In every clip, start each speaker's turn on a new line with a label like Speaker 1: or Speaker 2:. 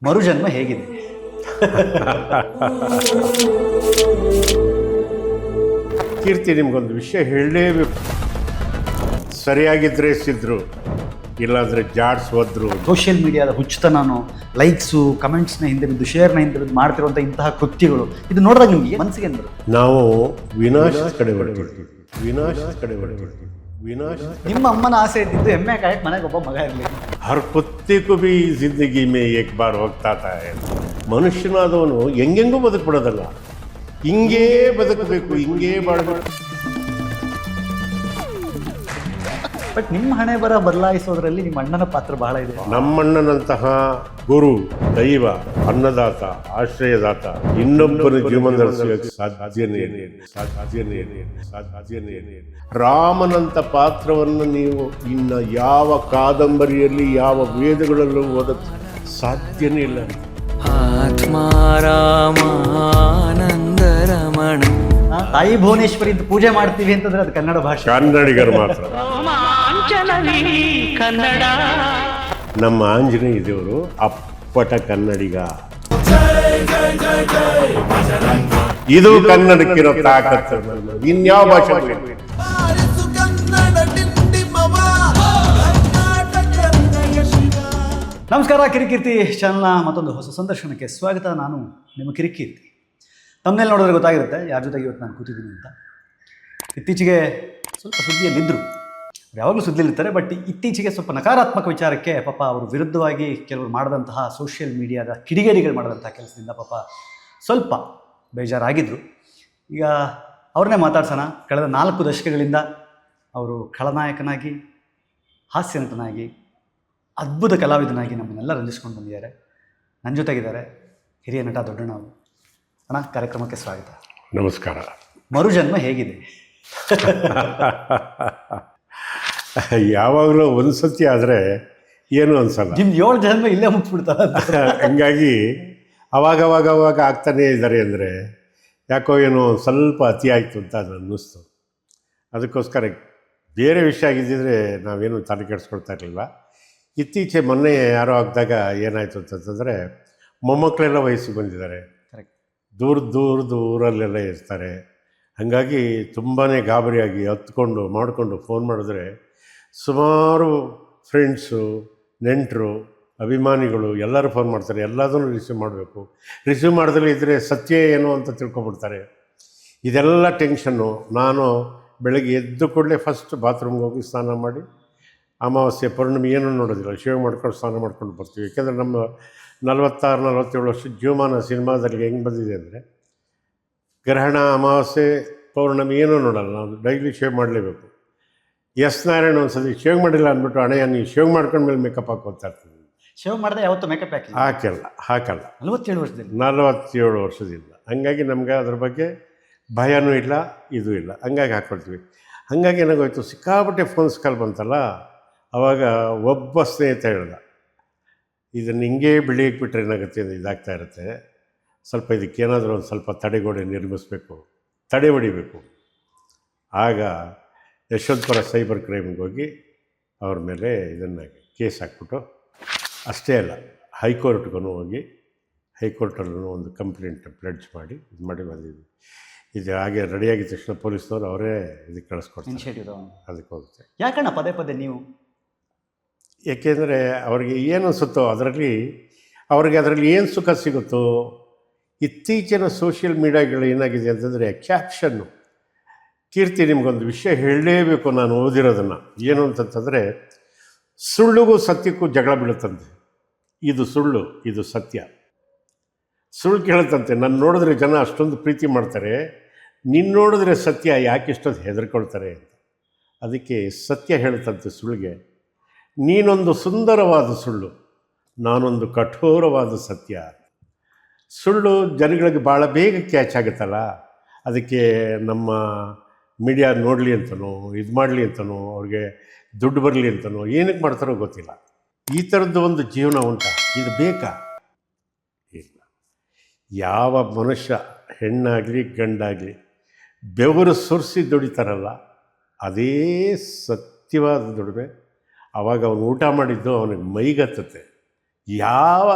Speaker 1: ಮರುಜನ್ಮ ಹೇಗಿದೆ?
Speaker 2: ಕೀರ್ತಿ, ನಿಮ್ಗೊಂದು ವಿಷಯ ಹೇಳಲೇಬೇಕು. ಸರಿಯಾಗಿದ್ದರೆ ಸಿದ್ರು, ಇಲ್ಲಾಂದರೆ ಜಾಡ್ಸೋದ್ರು.
Speaker 1: ಸೋಷಿಯಲ್ ಮೀಡಿಯಾದ ಹುಚ್ಚುತನನು, ಲೈಕ್ಸು, ಕಮೆಂಟ್ಸ್ನ ಹಿಂದೆ ಬಿದ್ದು, ಶೇರ್ನ ಹಿಂದೆ ಬಿದ್ದು ಮಾಡ್ತಿರುವಂಥ ಇಂತಹ ಕೃತ್ಯಗಳು, ಇದು ನೋಡಿದಾಗ ನಿಮಗೆ ಮನಸ್ಸಿಗೆ ಏನು ಬರುತ್ತೆ?
Speaker 2: ನಾವು ವಿನಾಶದ ಕಡೆ ಹೊರಟಿರ್ತೀವಿ, ವಿನಾಶದ ಕಡೆ ಹೊರಟಿರ್ತೀವಿ, ವಿನಾಶ.
Speaker 1: ನಿಮ್ಮ ಅಮ್ಮನ ಆಸೆ ಇದ್ದಿದ್ದು ಎಮ್ಮೆ ಕಾಯಕ್ಕೆ ಮನೆಗೆ ಒಬ್ಬ ಮಗ ಇರಲಿ.
Speaker 2: ಹರ್ ಕುತ್ತೆ ಕು ಭಿ ಜಿಂದಗಿ ಮೇ ಏಕ್ ಬಾರ್ ಹೋಗ್ತಾ है. ಮನುಷ್ಯನಾದವನು ಹೆಂಗೆಂಗೂ ಬದುಕ್ಬಿಡೋದಲ್ಲ, ಹಿಂಗೇ ಬದುಕಬೇಕು, ಹಿಂಗೇ ಬಾಳ್ಬೇಕು.
Speaker 1: ಬಟ್ ನಿಮ್ಮ ಹಣೆ ಬರ ಬದಲಾಯಿಸೋದ್ರಲ್ಲಿ ನಿಮ್ಮ ಅಣ್ಣನ ಪಾತ್ರ ಬಹಳ ಇದೆ.
Speaker 2: ನಮ್ಮಣ್ಣನಂತಹ ಗುರು, ದೈವ, ಅನ್ನದಾತ, ಆಶ್ರಯದಾತ ಇನ್ನೊಬ್ಬನ ಜೀವನ ನಡೆಸೋಕ್ಕೆ ಸಾಧ್ಯನೇ ಇಲ್ಲ. ರಾಮನಂತ ಪಾತ್ರವನ್ನು ನೀವು ಇನ್ನು ಯಾವ ಕಾದಂಬರಿಯಲ್ಲಿ, ಯಾವ ವೇದಗಳಲ್ಲೂ ಓದಕ್ಕೆ ಸಾಧ್ಯನೇ ಇಲ್ಲ.
Speaker 3: ಆತ್ಮಾರಾಮಾನಂದರಮಣ
Speaker 1: ತಾಯಿ ಭುವನೇಶ್ವರಿ ಅಂತ ಪೂಜೆ ಮಾಡ್ತೀವಿ ಅಂತಂದ್ರೆ ಅದು ಕನ್ನಡ ಭಾಷೆ,
Speaker 2: ಕನ್ನಡಿಗರು ಮಾತ್ರ. ನಮ್ಮ ಆಂಜನೇಯ ದೇವರು ಅಪ್ಪಟ ಕನ್ನಡಿಗ. ಇದು ಕನ್ನಡಕ್ಕಿರೋ ತಾಕತ್ತು, ಇನ್ಯಾವ ಭಾಷೆ.
Speaker 1: ನಮಸ್ಕಾರ, ಕಿರಿಕೀರ್ತಿ ಚಾನಲ್ನ ಮತ್ತೊಂದು ಹೊಸ ಸಂದರ್ಶನಕ್ಕೆ ಸ್ವಾಗತ. ನಾನು ನಿಮ್ಮ ಕಿರಿಕೀರ್ತಿ. ತಮ್ಮನೇಲಿ ನೋಡಿದ್ರೆ ಗೊತ್ತಾಗಿರುತ್ತೆ ಯಾರ ಜೊತೆಗೆ ಇವತ್ತು ನಾನು ಕೂತಿದ್ದೀನಿ ಅಂತ. ಇತ್ತೀಚೆಗೆ ಸ್ವಲ್ಪ ಸುದ್ದಿಯಲ್ಲಿದ್ದರು, ಯಾವಾಗಲೂ ಸುದ್ದಿಯಲ್ಲಿರ್ತಾರೆ. ಬಟ್ ಇತ್ತೀಚೆಗೆ ಸ್ವಲ್ಪ ನಕಾರಾತ್ಮಕ ವಿಚಾರಕ್ಕೆ ಪಾಪ ಅವರು ವಿರುದ್ಧವಾಗಿ ಕೆಲವರು ಮಾಡಿದಂತಹ ಸೋಷಿಯಲ್ ಮೀಡಿಯಾದ ಕಿಡಿಗೇಡಿಗಳು ಮಾಡಿದಂತಹ ಕೆಲಸದಿಂದ ಪಾಪ ಸ್ವಲ್ಪ ಬೇಜಾರಾಗಿದ್ದರು. ಈಗ ಅವ್ರನ್ನೇ ಮಾತಾಡ್ಸೋಣ. ಕಳೆದ 4 ದಶಕಗಳಿಂದ ಅವರು ಖಳನಾಯಕನಾಗಿ, ಹಾಸ್ಯನಟನಾಗಿ, ಅದ್ಭುತ ಕಲಾವಿದನಾಗಿ ನಮ್ಮನ್ನೆಲ್ಲ ರಂಜಿಸ್ಕೊಂಡು ಬಂದಿದ್ದಾರೆ. ನನ್ನ ಜೊತೆಗಿದ್ದಾರೆ ಹಿರಿಯ ನಟ ದೊಡ್ಡಣ್ಣ. ಅಣ್ಣ, ಕಾರ್ಯಕ್ರಮಕ್ಕೆ ಸ್ವಾಗತ.
Speaker 2: ನಮಸ್ಕಾರ.
Speaker 1: ಮರುಜನ್ಮ ಹೇಗಿದೆ?
Speaker 2: ಯಾವಾಗಲೂ ಒಂದು ಸತಿ ಆದರೆ ಏನು ಅನ್ಸಲ್ಲ.
Speaker 1: ನಿಮ್ದು 7 ಜನ್ಮ ಇಲ್ಲೇ ಮುಗಿಸ್ಬಿಡ್ತಾರೆ.
Speaker 2: ಹಂಗಾಗಿ ಅವಾಗ ಆಗ್ತಾನೇ ಇದ್ದಾರೆ. ಅಂದರೆ ಯಾಕೋ ಏನೋ ಸ್ವಲ್ಪ ಅತಿ ಆಯಿತು ಅಂತ ಅದು ಅನ್ನಿಸ್ತು. ಅದಕ್ಕೋಸ್ಕರ ಬೇರೆ ವಿಷಯ ಆಗಿದ್ದಿದ್ರೆ ನಾವೇನು ತಲೆ ಕೆಡಿಸ್ಕೊಳ್ತಾ ಇರಲಿಲ್ಲ. ಇತ್ತೀಚೆ ಮೊನ್ನೆ ಯಾರೋ ಆಗಿದಾಗ ಏನಾಯಿತು ಅಂತಂತಂದರೆ, ಮೊಮ್ಮಕ್ಕಳೆಲ್ಲ ವಯಸ್ಸಿಗೆ ಬಂದಿದ್ದಾರೆ, ದೂರಲ್ಲೆಲ್ಲ ಇರ್ತಾರೆ. ಹಾಗಾಗಿ ತುಂಬಾ ಗಾಬರಿಯಾಗಿ ಹತ್ಕೊಂಡು ಮಾಡಿಕೊಂಡು ಫೋನ್ ಮಾಡಿದ್ರೆ ಸುಮಾರು ಫ್ರೆಂಡ್ಸು, ನೆಂಟರು, ಅಭಿಮಾನಿಗಳು ಎಲ್ಲರೂ ಫೋನ್ ಮಾಡ್ತಾರೆ. ಎಲ್ಲದನ್ನು ರಿಸೀವ್ ಮಾಡಬೇಕು. ರಿಸೀವ್ ಮಾಡಿದ್ರೆ ಇದ್ದರೆ ಸತ್ಯ ಏನು ಅಂತ ತಿಳ್ಕೊಬಿಡ್ತಾರೆ. ಇದೆಲ್ಲ ಟೆನ್ಷನ್ನು. ನಾನು ಬೆಳಗ್ಗೆ ಎದ್ದು ಕೂಡಲೇ ಫಸ್ಟ್ ಬಾತ್ರೂಮ್ಗೆ ಹೋಗಿ ಸ್ನಾನ ಮಾಡಿ, ಅಮಾವಾಸ್ಯೆ ಪೌರ್ಣಮಿ ಏನೂ ನೋಡೋದಿಲ್ಲ, ಶೇವ್ ಮಾಡ್ಕೊಂಡು ಸ್ನಾನ ಮಾಡ್ಕೊಂಡು ಬರ್ತೀವಿ. ಯಾಕೆಂದರೆ ನಮ್ಮ 46-47 ವರ್ಷದ ಜೀವಮಾನ ಸಿನಿಮಾದಲ್ಲಿ ಹೆಂಗೆ ಬಂದಿದೆ ಅಂದರೆ, ಗ್ರಹಣ, ಅಮಾವಾಸ್ಯೆ, ಪೌರ್ಣಮಿ ಏನೂ ನೋಡಲ್ಲ. ನಾವು ಡೈಲಿ ಶೇವ್ ಮಾಡಲೇಬೇಕು. ಎಸ್ ನಾರಾಯಣ ಒಂದು ಸತಿ ಶೇವ್ ಮಾಡಿಲ್ಲ ಅಂದ್ಬಿಟ್ಟು, ಅಣ್ಣಯ್ಯ ನೀವು ಶೇವ್ ಮಾಡ್ಕೊಂಡ್ಮೇಲೆ ಮೇಕಪ್ ಹಾಕೋತಾ ಇರ್ತೀವಿ.
Speaker 1: ಶೇವ್ ಮಾಡಿದೆ ಯಾವತ್ತೂ ಮೇಕಪ್
Speaker 2: ಹಾಕಲ್ಲ
Speaker 1: 47 ವರ್ಷದಲ್ಲಿ.
Speaker 2: 47 ವರ್ಷದಿಂದ. ಹಂಗಾಗಿ ನಮ್ಗೆ ಅದ್ರ ಬಗ್ಗೆ ಭಯನೂ ಇಲ್ಲ, ಇದೂ ಇಲ್ಲ. ಹಂಗಾಗಿ ಹಾಕ್ಕೊಳ್ತೀವಿ. ಹಾಗಾಗಿ ಏನಾಗೋಯ್ತು, ಸಿಕ್ಕಾಪಟ್ಟೆ ಫೋನ್ಸ್ ಕಾಲ್ ಬಂತಲ್ಲ. ಆವಾಗ ಒಬ್ಬ ಸ್ನೇಹಿತ ಹೇಳ್ದ, ಇದನ್ನು ಹಿಂಗೆ ಬೆಳೆಯಕ್ಕೆ ಬಿಟ್ಟರೆ ಏನಾಗುತ್ತೆ, ಇದಾಗ್ತಾ ಇರುತ್ತೆ, ಸ್ವಲ್ಪ ಇದಕ್ಕೇನಾದರೂ ಒಂದು ಸ್ವಲ್ಪ ತಡೆಗೋಡೆ ನಿರ್ಮಿಸಬೇಕು, ತಡೆ ಹೊಡಿಬೇಕು. ಆಗ ಯಶವಂತಪುರ ಸೈಬರ್ ಕ್ರೈಮ್ಗೆ ಹೋಗಿ ಅವ್ರ ಮೇಲೆ ಇದನ್ನು ಕೇಸ್ ಹಾಕ್ಬಿಟ್ಟು, ಅಷ್ಟೇ ಅಲ್ಲ ಹೈಕೋರ್ಟ್ಗೂ ಹೋಗಿ ಹೈಕೋರ್ಟಲ್ಲೂ ಒಂದು ಕಂಪ್ಲೇಂಟ್ ಪ್ಲೆಡ್ಜ್ ಮಾಡಿ ಇದು ಮಾಡಿ ಬಂದಿದ್ವಿ. ಇದು ಹಾಗೆ ರೆಡಿಯಾಗಿದ್ದ ತಕ್ಷಣ ಪೊಲೀಸ್ನವ್ರು ಅವರೇ ಇದಕ್ಕೆ ಕಳಿಸ್ಕೊಡ್ತಾರೆ,
Speaker 1: ಇನಿಷಿಯೇಟಿವ್
Speaker 2: ಅದಕ್ಕೆ ಹೋಗುತ್ತೆ.
Speaker 1: ಯಾಕಣ್ಣ ಪದೇ ನೀವು?
Speaker 2: ಏಕೆಂದರೆ ಅವ್ರಿಗೆ ಏನು ಅನಿಸುತ್ತೋ ಅವ್ರಿಗೆ ಅದರಲ್ಲಿ ಏನು ಸುಖ ಸಿಗುತ್ತೋ. ಇತ್ತೀಚಿನ ಸೋಷಿಯಲ್ ಮೀಡಿಯಾಗಳು ಏನಾಗಿದೆ ಅಂತಂದರೆ ಕ್ಯಾಪ್ಷನ್ನು. ಕೀರ್ತಿ, ನಿಮಗೊಂದು ವಿಷಯ ಹೇಳಲೇಬೇಕು, ನಾನು ಓದಿರೋದನ್ನು. ಏನು ಅಂತಂತಂದರೆ, ಸುಳ್ಳಿಗೂ ಸತ್ಯಕ್ಕೂ ಜಗಳ ಬೀಳುತ್ತಂತೆ. ಇದು ಸುಳ್ಳು, ಇದು ಸತ್ಯ. ಸುಳ್ಳು ಕೇಳುತ್ತಂತೆ, ನಾನು ನೋಡಿದ್ರೆ ಜನ ಅಷ್ಟೊಂದು ಪ್ರೀತಿ ಮಾಡ್ತಾರೆ, ನಿನ್ನ ನೋಡಿದ್ರೆ ಸತ್ಯ ಯಾಕೆ ಇಷ್ಟೊಂದು ಹೆದರ್ಕೊಳ್ತಾರೆ ಅಂತ. ಅದಕ್ಕೆ ಸತ್ಯ ಹೇಳುತ್ತಂತೆ ಸುಳ್ಳಿಗೆ, ನೀನೊಂದು ಸುಂದರವಾದ ಸುಳ್ಳು, ನಾನೊಂದು ಕಠೋರವಾದ ಸತ್ಯ. ಸುಳ್ಳು ಜನಗಳಿಗೆ ಭಾಳ ಬೇಗ ಕ್ಯಾಚ್ ಆಗುತ್ತಲ್ಲ, ಅದಕ್ಕೆ ನಮ್ಮ ಮೀಡಿಯಾ ನೋಡಲಿ ಅಂತನೋ, ಇದು ಮಾಡಲಿ ಅಂತನೋ, ಅವ್ರಿಗೆ ದುಡ್ಡು ಬರಲಿ ಅಂತನೋ, ಏನಕ್ಕೆ ಮಾಡ್ತಾರೋ ಗೊತ್ತಿಲ್ಲ. ಈ ಥರದ್ದು ಒಂದು ಜೀವನ ಉಂಟಾ? ಇದು ಬೇಕಾ? ಇಲ್ಲ. ಯಾವ ಮನುಷ್ಯ, ಹೆಣ್ಣಾಗಲಿ ಗಂಡಾಗಲಿ, ಬೆವರು ಸುರಿಸಿ ದುಡಿತಾರಲ್ಲ, ಅದೇ ಸತ್ಯವಾದ ದುಡಿಮೆ. ಆವಾಗ ಅವನು ಊಟ ಮಾಡಿದ್ದು ಅವನಿಗೆ ಮೈಗತ್ತತೆ. ಯಾವ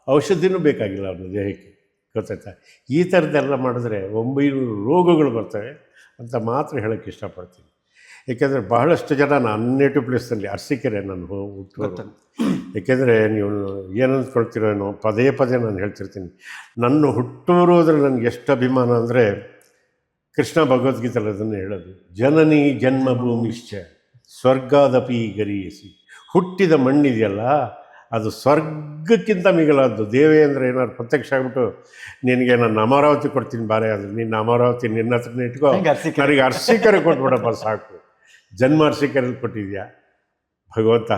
Speaker 2: ಔಷಧಿನೂ ಬೇಕಾಗಿಲ್ಲ ಅವನ ದೇಹಕ್ಕೆ, ಗೊತ್ತಾಯ್ತಾ? ಈ ಥರದ್ದೆಲ್ಲ ಮಾಡಿದ್ರೆ 900 ರೋಗಗಳು ಬರ್ತವೆ ಅಂತ ಮಾತ್ರ ಹೇಳೋಕ್ಕೆ ಇಷ್ಟಪಡ್ತೀನಿ. ಏಕೆಂದರೆ ಬಹಳಷ್ಟು ಜನ ನಾನು ನೇಟಿವ್ ಪ್ಲೇಸ್ನಲ್ಲಿ ಅರಸೀಕೆರೆ ನಾನು ಹುಟ್ಟೋದು. ಏಕೆಂದರೆ ನೀವು ಏನು ಅಂದ್ಕೊಳ್ತಿರೋ ಏನೋ ಪದೇ ಪದೇ ನಾನು ಹೇಳ್ತಿರ್ತೀನಿ, ನನ್ನ ಹುಟ್ಟೂರು ಅಂದರೆ ನನಗೆ ಎಷ್ಟು ಅಭಿಮಾನ ಅಂದರೆ, ಕೃಷ್ಣ ಭಗವದ್ಗೀತೆಯಲ್ಲಿ ಅದನ್ನು ಹೇಳೋದು, ಜನನಿ ಜನ್ಮಭೂಮಿಶ್ಚ ಸ್ವರ್ಗಾದಪಿ ಗರೀಯಸಿ. ಹುಟ್ಟಿದ ಮಣ್ಣಿದೆಯಲ್ಲ ಅದು ಸ್ವರ್ಗಕ್ಕಿಂತ ಮಿಗಿಲಾದ್ದು. ದೇವೇ ಅಂದರೆ ಏನಾದ್ರು ಪ್ರತ್ಯಕ್ಷ ಆಗ್ಬಿಟ್ಟು ನಿನಗೆ ನಾನು ಅಮರಾವತಿ ಕೊಡ್ತೀನಿ ಬಾರೆ ಅಂದರೆ, ನಿನ್ನ ಅಮರಾವತಿ ನಿನ್ನ ಹತ್ರನೇ ಇಟ್ಕೋ, ನನಗೆ ಅರಸೀಕೆರೆ ಕೊಟ್ಬಿಡಪ್ಪ ಸಾಕು. ಜನ್ಮ ಅರಸೀಕೆರೆಯಲ್ಲಿ ಕೊಟ್ಟಿದ್ಯಾ ಭಗವಂತ,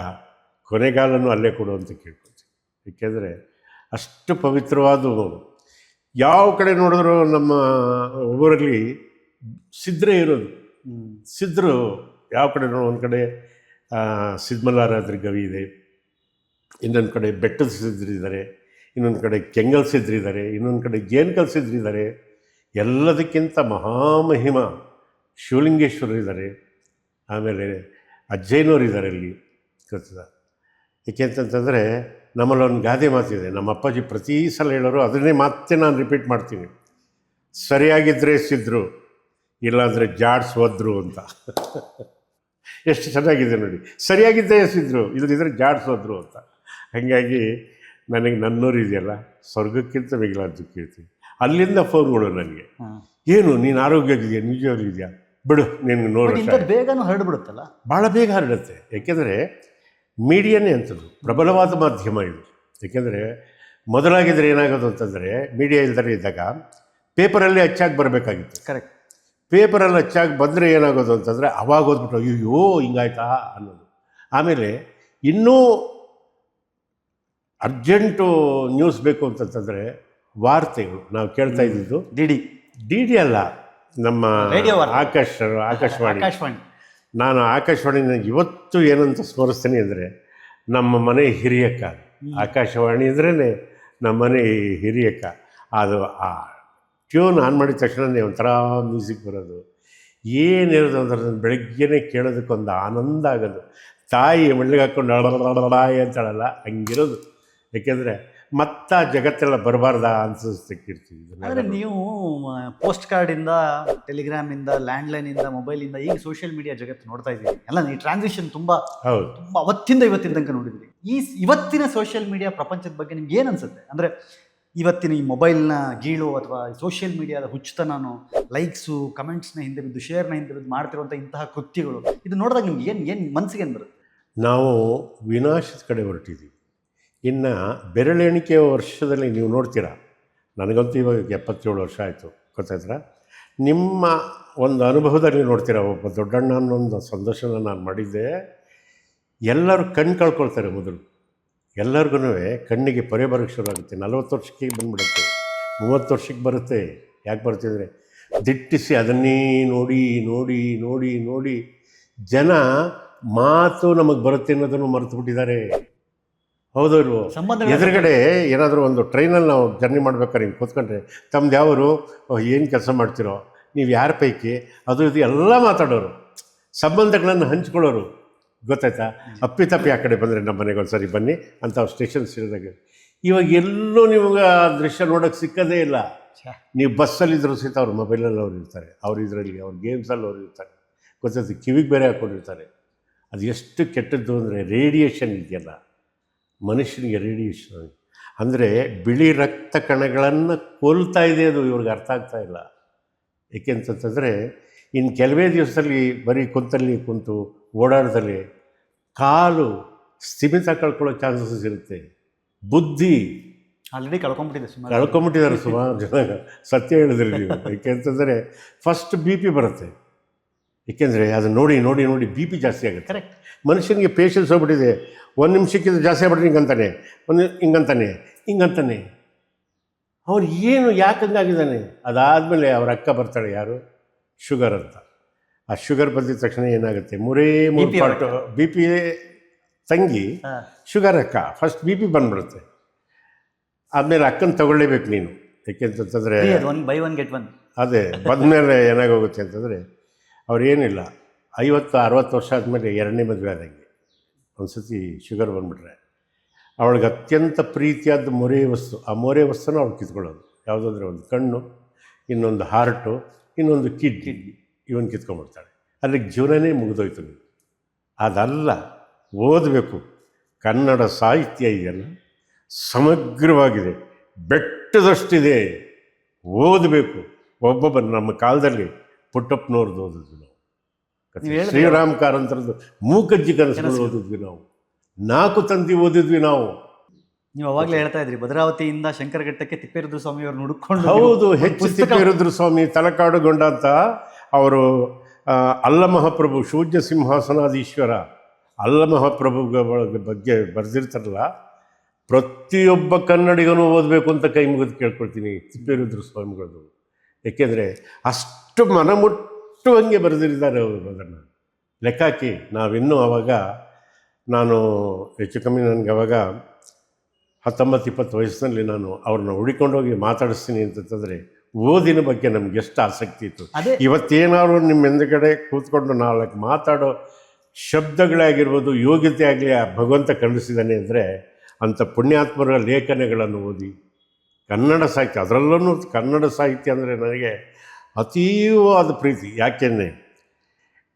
Speaker 2: ಕೊನೆಗಾಲನೂ ಅಲ್ಲೇ ಕೊಡು ಅಂತ ಕೇಳ್ಕೊಳ್ತೀನಿ. ಏಕೆಂದರೆ ಅಷ್ಟು ಪವಿತ್ರವಾದ ಯಾವ ಕಡೆ ನೋಡಿದ್ರು ನಮ್ಮ ಊರಲ್ಲಿ ಸಿದ್ಧರೇ ಇರೋದು. ಸಿದ್ಧರು ಯಾವ ಕಡೆ ನೋಡೋ, ಒಂದು ಕಡೆ ಸಿದ್ಧಮಲ್ಲಾರಾದ್ರಿ ಗವಿ ಇದೆ, ಇನ್ನೊಂದು ಕಡೆ ಬೆಟ್ಟದ ಸಿದ್ಧರಿದ್ದಾರೆ, ಇನ್ನೊಂದು ಕಡೆ ಕೆಂಗಲ್ ಸಿದ್ಧರಿದ್ದಾರೆ, ಇನ್ನೊಂದು ಕಡೆ ಜೇನ್ಕಲ್ ಸಿದ್ಧರಿದ್ದಾರೆ. ಎಲ್ಲದಕ್ಕಿಂತ ಮಹಾಮಹಿಮ ಶಿವಲಿಂಗೇಶ್ವರರಿದ್ದಾರೆ, ಆಮೇಲೆ ಅಜ್ಜಯ್ಯನವರಿದ್ದಾರೆ ಅಲ್ಲಿ, ಗೊತ್ತದ? ಏಕೆಂತಂತಂದರೆ ನಮ್ಮಲ್ಲಿ ಒಂದು ಗಾದೆ ಮಾತಿದೆ, ನಮ್ಮ ಅಪ್ಪಾಜಿ ಪ್ರತಿ ಸಲ ಹೇಳೋರು, ಅದನ್ನೇ ಮತ್ತೆ ನಾನು ರಿಪೀಟ್ ಮಾಡ್ತೀನಿ, ಸರಿಯಾಗಿದ್ದರೆ ಸಿದ್ಧರು, ಇಲ್ಲಾಂದರೆ ಜಾಡ್ಸ್ ಒದ್ರು ಅಂತ. ಎಷ್ಟು ಚೆನ್ನಾಗಿದೆ ನೋಡಿ, ಸರಿಯಾಗಿದ್ದೇ ಸಿದ್ಧರು, ಇಲ್ಲದಿದ್ದರೆ ಜಾಡ್ಸ್ ಒದ್ರು ಅಂತ. ಹಾಗಾಗಿ ನನಗೆ ನನ್ನೂರು ಇದೆಯಲ್ಲ ಸ್ವರ್ಗಕ್ಕಿಂತ ಮಿಗಿಲಾದ್ದು ಕೀರ್ತಿ. ಅಲ್ಲಿಂದ ಫೋನ್ಗಳು ನನಗೆ, ಏನು ನೀನು ಆರೋಗ್ಯವಾಗಿದೆಯಾ, ನಿಜವಾಗ್ಲೂ ಇದೆಯಾ, ಬಿಡು ನಿನ್ಗೆ ನೋಡು,
Speaker 1: ಬೇಗನೂ ಹರಡ್ಬಿಡುತ್ತಲ್ಲ, ಭಾಳ
Speaker 2: ಬೇಗ ಹರಡುತ್ತೆ. ಏಕೆಂದರೆ ಮೀಡಿಯಾನೇ ಅಂಥದ್ದು ಪ್ರಬಲವಾದ ಮಾಧ್ಯಮ ಇದು. ಏಕೆಂದರೆ ಮೊದಲಾಗಿದ್ದರೆ ಏನಾಗೋದು ಅಂತಂದರೆ, ಮೀಡಿಯಾ ಇಲ್ದರೆ ಇದ್ದಾಗ ಪೇಪರಲ್ಲಿ ಅಚ್ಚಾಗಿ ಬರಬೇಕಾಗಿತ್ತು.
Speaker 1: ಕರೆಕ್ಟ್.
Speaker 2: ಪೇಪರಲ್ಲಿ ಅಚ್ಚಾಗಿ ಬಂದರೆ ಏನಾಗೋದು ಅಂತಂದರೆ ಅವಾಗ ಓದ್ಬಿಟ್ಟು ಅಯ್ಯೋ ಹಿಂಗಾಯ್ತಾ ಅನ್ನೋದು. ಆಮೇಲೆ ಇನ್ನೂ ಅರ್ಜೆಂಟು ನ್ಯೂಸ್ ಬೇಕು ಅಂತಂತಂದರೆ ವಾರ್ತೆಗಳು ನಾವು ಕೇಳ್ತಾ ಇದ್ದಿದ್ದು ಡಿ ಡಿ ಅಲ್ಲ, ನಮ್ಮ ಆಕಾಶವಾಣಿ. ನಾನು ಆಕಾಶವಾಣಿನ ಇವತ್ತು ಏನಂತ ಸ್ಮರಿಸ್ತೀನಿ ಅಂದರೆ, ನಮ್ಮ ಮನೆ ಹಿರಿಯಕ್ಕ. ಆಕಾಶವಾಣಿ ಅಂದ್ರೇ ನಮ್ಮ ಮನೆ ಹಿರಿಯಕ್ಕ. ಅದು ಆ ಟ್ಯೂನ್ ಆನ್ ಮಾಡಿದ ತಕ್ಷಣವೇ ಒಂಥರ ಮ್ಯೂಸಿಕ್ ಬರೋದು, ಏನಿರೋದು ಅಂದ್ರೆ ಬೆಳಗ್ಗೆನೇ ಕೇಳೋದಕ್ಕೊಂದು ಆನಂದ ಆಗೋದು. ತಾಯಿ ಮೆಳ್ಳಿಗೆ ಹಾಕ್ಕೊಂಡು ಅಳಬಾಯಿ ಅಂತಾಳಲ್ಲ, ಹಂಗಿರೋದು. ಏಕೆಂದರೆ ಮತ್ತೆ ಜಗತ್ತೆಲ್ಲ ಬರಬಾರ್ದ ಅನ್ಸಿರ್ತೀವಿ.
Speaker 1: ಆದರೆ ನೀವು ಪೋಸ್ಟ್ ಕಾರ್ಡಿಂದ, ಟೆಲಿಗ್ರಾಮಿಂದ, ಲ್ಯಾಂಡ್ಲೈನಿಂದ, ಮೊಬೈಲಿಂದ ಈಗ ಸೋಷಿಯಲ್ ಮೀಡಿಯಾ ಜಗತ್ತು ನೋಡ್ತಾ ಇದ್ದೀವಿ ಎಲ್ಲ. ಈ ಟ್ರಾನ್ಸಿಷನ್ ತುಂಬ ತುಂಬ ಅವತ್ತಿಂದ ಇವತ್ತಿನ ತನಕ ನೋಡಿದ್ರಿ. ಇವತ್ತಿನ ಸೋಷಿಯಲ್ ಮೀಡಿಯಾ ಪ್ರಪಂಚದ ಬಗ್ಗೆ ನಿಮ್ಗೆ ಏನು ಅನ್ಸುತ್ತೆ? ಅಂದರೆ ಇವತ್ತಿನ ಈ ಮೊಬೈಲ್ನ ಗೀಳು ಅಥವಾ ಸೋಷಿಯಲ್ ಮೀಡಿಯಾದ ಹುಚ್ಚುತನೂ, ಲೈಕ್ಸು, ಕಮೆಂಟ್ಸ್ನ ಹಿಂದೆ ಬಿದ್ದು, ಶೇರ್ನ ಹಿಂದೆ ಬಿದ್ದು ಮಾಡ್ತಿರುವಂಥ ಇಂತಹ ಕೃತ್ಯಗಳು, ಇದು ನೋಡಿದಾಗ ನಿಮ್ಗೆ ಏನು ಮನಸ್ಸಿಗೆ ಏನು ಬರುತ್ತೆ?
Speaker 2: ನಾವು ವಿನಾಶದ ಕಡೆ ಹೊರಟಿದ್ದೀವಿ. ಇನ್ನು ಬೆರಳೆಣಿಕೆ ವರ್ಷದಲ್ಲಿ ನೀವು ನೋಡ್ತೀರಾ, ನನಗಂತೂ ಇವಾಗ 77 ವರ್ಷ ಆಯಿತು, ಗೊತ್ತಾಯ್ತಾ? ನಿಮ್ಮ ಒಂದು ಅನುಭವದಲ್ಲಿ ನೋಡ್ತೀರಾ, ಒಬ್ಬ ದೊಡ್ಡಣ್ಣ ಅನ್ನೊಂದು ಸಂದರ್ಶನ ನಾನು ಮಾಡಿದ್ದೆ. ಎಲ್ಲರೂ ಕಣ್ಣು ಕಳ್ಕೊಳ್ತಾರೆ ಮೊದಲು. ಎಲ್ಲರಿಗೂ ಕಣ್ಣಿಗೆ ಪೊರೆ ಬರೋಕ್ಕೆ ಶುರು ಆಗುತ್ತೆ. 40 ವರ್ಷಕ್ಕೆ ಬಂದುಬಿಡುತ್ತೆ, 30 ವರ್ಷಕ್ಕೆ ಬರುತ್ತೆ. ಯಾಕೆ ಬರ್ತಿದ್ರೆ ದಿಟ್ಟಿಸಿ ಅದನ್ನೇ ನೋಡಿ ನೋಡಿ ನೋಡಿ ನೋಡಿ ಜನ ಮಾತು ನಮಗೆ ಬರುತ್ತೆ ಅನ್ನೋದನ್ನು ಮರೆತು ಬಿಟ್ಟಿದ್ದಾರೆ. ಹೌದು ಇಲ್ವೋ? ಎದುರುಗಡೆ ಏನಾದರೂ ಒಂದು ಟ್ರೈನಲ್ಲಿ ನಾವು ಜರ್ನಿ ಮಾಡ್ಬೇಕಾದ್ರೆ ಹಿಂಗೆ ಕೂತ್ಕೊಂಡ್ರೆ, ತಮ್ಮದು ಯಾವರು, ಏನು ಕೆಲಸ ಮಾಡ್ತಿರೋ, ನೀವು ಯಾರ ಪೈಕಿ, ಅದು ಇದು ಎಲ್ಲ ಮಾತಾಡೋರು, ಸಂಬಂಧಗಳನ್ನು ಹಂಚ್ಕೊಳ್ಳೋರು, ಗೊತ್ತಾಯ್ತಾ? ಅಪ್ಪಿತಪ್ಪಿ ಆ ಕಡೆ ಬಂದರೆ ನಮ್ಮ ಮನೆಗೆ ಒಂದು ಸರಿ ಬನ್ನಿ ಅಂತ ಅವ್ರು ಸ್ಟೇಷನ್ಸ್ ಇರೋದಾಗ. ಇವಾಗ ಎಲ್ಲೂ ನಿಮ್ಗೆ ಆ ದೃಶ್ಯ ನೋಡೋಕ್ಕೆ ಸಿಕ್ಕದೇ ಇಲ್ಲ. ನೀವು ಬಸ್ಸಲ್ಲಿದ್ದರೂ ಸಹಿತ ಅವ್ರ ಮೊಬೈಲಲ್ಲಿ ಅವ್ರು ಇರ್ತಾರೆ, ಅವ್ರು ಇದರಲ್ಲಿ ಅವ್ರ ಗೇಮ್ಸಲ್ಲಿ ಅವ್ರು ಇರ್ತಾರೆ, ಗೊತ್ತಾಯ್ತು? ಕಿವಿಗೆ ಬೇರೆ ಹಾಕ್ಕೊಂಡಿರ್ತಾರೆ. ಅದು ಎಷ್ಟು ಕೆಟ್ಟದ್ದು ಅಂದರೆ, ರೇಡಿಯೇಷನ್ ಇದೆಯಲ್ಲ ಮನುಷ್ಯನಿಗೆ, ರೇಡಿಯೇಷನ್ ಅಂದರೆ ಬಿಳಿ ರಕ್ತ ಕಣಗಳನ್ನು ಕೊಲ್ತಾ ಇದೆ. ಅದು ಇವ್ರಿಗೆ ಅರ್ಥ ಆಗ್ತಾ ಇಲ್ಲ. ಏಕೆಂತಂದರೆ ಇನ್ನು ಕೆಲವೇ ದಿವಸದಲ್ಲಿ ಬರೀ ಕುಂತು ಓಡಾಡದಲ್ಲಿ ಕಾಲು ಸ್ಥಿಮಿತ ಕಳ್ಕೊಳ್ಳೋ ಚಾನ್ಸಸ್ ಇರುತ್ತೆ. ಬುದ್ಧಿ
Speaker 1: ಆಲ್ರೆಡಿ
Speaker 2: ಕಳ್ಕೊಂಬಿಟ್ಟಿದ್ದಾರೆ ಸುಮಾರು ಜನ. ಸತ್ಯ ಹೇಳಿದ್ರಿ ನೀವು. ಏಕೆಂತಂದರೆ ಫಸ್ಟ್ BP ಬರುತ್ತೆ. ಏಕೆಂದರೆ ಅದನ್ನು ನೋಡಿ ನೋಡಿ ನೋಡಿ BP ಜಾಸ್ತಿ ಆಗುತ್ತೆ.
Speaker 1: ಕರೆಕ್ಟ್.
Speaker 2: ಮನುಷ್ಯನಿಗೆ ಪೇಷನ್ಸ್ ಹೋಗ್ಬಿಟ್ಟಿದೆ. 1 ನಿಮಿಷಕ್ಕಿಂತ ಜಾಸ್ತಿ ಆಗ್ಬಿಟ್ರೆ ಹಿಂಗಂತಾನೆ. ಅವ್ರು ಏನು ಯಾಕಂಗಾಗಿದ್ದಾನೆ? ಅದಾದಮೇಲೆ ಅವ್ರ ಅಕ್ಕ ಬರ್ತಾಳೆ, ಯಾರು, ಶುಗರ್ ಅಂತ. ಆ ಶುಗರ್ ಬಂದಿದ ತಕ್ಷಣ ಏನಾಗುತ್ತೆ, 3 ಪಾರ್ಟ್ BP ತಂಗಿ, ಶುಗರ್ ಅಕ್ಕ, ಫಸ್ಟ್ BP ಬಂದ್ಬಿಡುತ್ತೆ. ಆದಮೇಲೆ ಅಕ್ಕನ ತಗೊಳ್ಳೇಬೇಕು ನೀನು. ಏಕೆಂತಂದರೆ ಅದೇ ಬಂದಮೇಲೆ ಏನಾಗೋಗುತ್ತೆ ಅಂತಂದರೆ, ಅವ್ರೇನಿಲ್ಲ 50-60 ವರ್ಷ ಆದಮೇಲೆ 2ನೇ ಮದುವೆ ಆದಂಗೆ ಒಂದು ಸತಿ ಶುಗರ್ ಬಂದುಬಿಟ್ರೆ ಅವಳಿಗೆ ಅತ್ಯಂತ ಪ್ರೀತಿಯಾದ ಮೊರೆ ವಸ್ತು, ಆ ಮೊರೆ ವಸ್ತುನ ಅವಳು ಕಿತ್ಕೊಳ್ಳೋದು. ಯಾವುದಂದ್ರೆ ಒಂದು ಕಣ್ಣು, ಇನ್ನೊಂದು ಹಾರ್ಟು, ಇನ್ನೊಂದು ಕಿಡ್ನಿ, ಇವನು ಕಿತ್ಕೊಂಡ್ಬಿಡ್ತಾಳೆ. ಅಲ್ಲಿಗೆ ಜೀವನನೇ ಮುಗಿದೋಯ್ತು. ನೀವು ಅದಲ್ಲ, ಓದಬೇಕು. ಕನ್ನಡ ಸಾಹಿತ್ಯ ಇದೆಯಲ್ಲ ಸಮಗ್ರವಾಗಿದೆ, ಬೆಟ್ಟದಷ್ಟಿದೆ, ಓದಬೇಕು. ಒಬ್ಬೊಬ್ಬ ನಮ್ಮ ಕಾಲದಲ್ಲಿ ಪುಟ್ಟಪ್ಪನವ್ರದ್ದು ಓದಿದ್ವಿ ನಾವು, ಶ್ರೀರಾಮ್ ಕಾರಂತರದ್ದು ಮೂಕಜ್ಜಿ ಕನಸುಗಳು ಓದಿದ್ವಿ ನಾವು, ನಾಲ್ಕು ತಂತಿ ಓದಿದ್ವಿ ನಾವು.
Speaker 1: ನೀವು ಅವಾಗಲೇ ಹೇಳ್ತಾ ಇದ್ರಿ ಭದ್ರಾವತಿಯಿಂದ ಶಂಕರಘಟ್ಟಕ್ಕೆ ತಿಪ್ಪೇರುದ್ರ ಸ್ವಾಮಿಯವ್ರನ್ನ ಹುಡುಕೊಂಡು.
Speaker 2: ಹೌದು, ಹೆಚ್ಚು ತಿಪ್ಪೇರುದ್ರ ಸ್ವಾಮಿ ತಲಕಾಡುಗೊಂಡ ಅಂತ ಅವರು ಅಲ್ಲಮಹಾಪ್ರಭು ಶೂಜ್ಯ ಸಿಂಹಾಸನಾಧೀಶ್ವರ ಅಲ್ಲಮಹಾಪ್ರಭುಗಳ ಬಗ್ಗೆ ಬರೆದಿರ್ತಾರಲ್ಲ, ಪ್ರತಿಯೊಬ್ಬ ಕನ್ನಡಿಗನೂ ಓದಬೇಕು ಅಂತ ಕೈ ಮುಗಿದು ಕೇಳ್ಕೊಳ್ತೀನಿ ತಿಪ್ಪೇರುದ್ರ ಸ್ವಾಮಿಗಳದ್ದು. ಏಕೆಂದರೆ ಅಷ್ಟು ಮನಮುಟ್ಟುವಂಗೆ ಬರೆದಿದ್ದಾರೆ ಅವರು. ಅದನ್ನು ಲೆಕ್ಕ ಹಾಕಿ ನಾವಿನ್ನೂ ಆವಾಗ, ನಾನು ಹೆಚ್ಚು ಕಮ್ಮಿ ನನಗೆ ಅವಾಗ 19-20 ವಯಸ್ಸಿನಲ್ಲಿ ನಾನು ಅವ್ರನ್ನ ಹುಡಿಕೊಂಡೋಗಿ ಮಾತಾಡಿಸ್ತೀನಿ ಅಂತಂದರೆ ಓದಿನ ಬಗ್ಗೆ ನಮ್ಗೆ ಎಷ್ಟು ಆಸಕ್ತಿ ಇತ್ತು. ಇವತ್ತೇನಾದ್ರು ನಿಮ್ಮ ಹಿಂದುಗಡೆ ಕೂತ್ಕೊಂಡು 4 ಮಾತಾಡೋ ಶಬ್ದಗಳೇ ಆಗಿರ್ಬೋದು, ಯೋಗ್ಯತೆ ಆಗಲಿ ಭಗವಂತ ಕರುಣಿಸಿದ್ದಾನೆ ಅಂದರೆ ಅಂಥ ಪುಣ್ಯಾತ್ಮರ ಲೇಖನಗಳನ್ನು ಓದಿ ಕನ್ನಡ ಸಾಹಿತ್ಯ, ಅದರಲ್ಲೂ ಕನ್ನಡ ಸಾಹಿತ್ಯ ಅಂದರೆ ನನಗೆ ಅತೀವವಾದ ಪ್ರೀತಿ. ಯಾಕೆಂದರೆ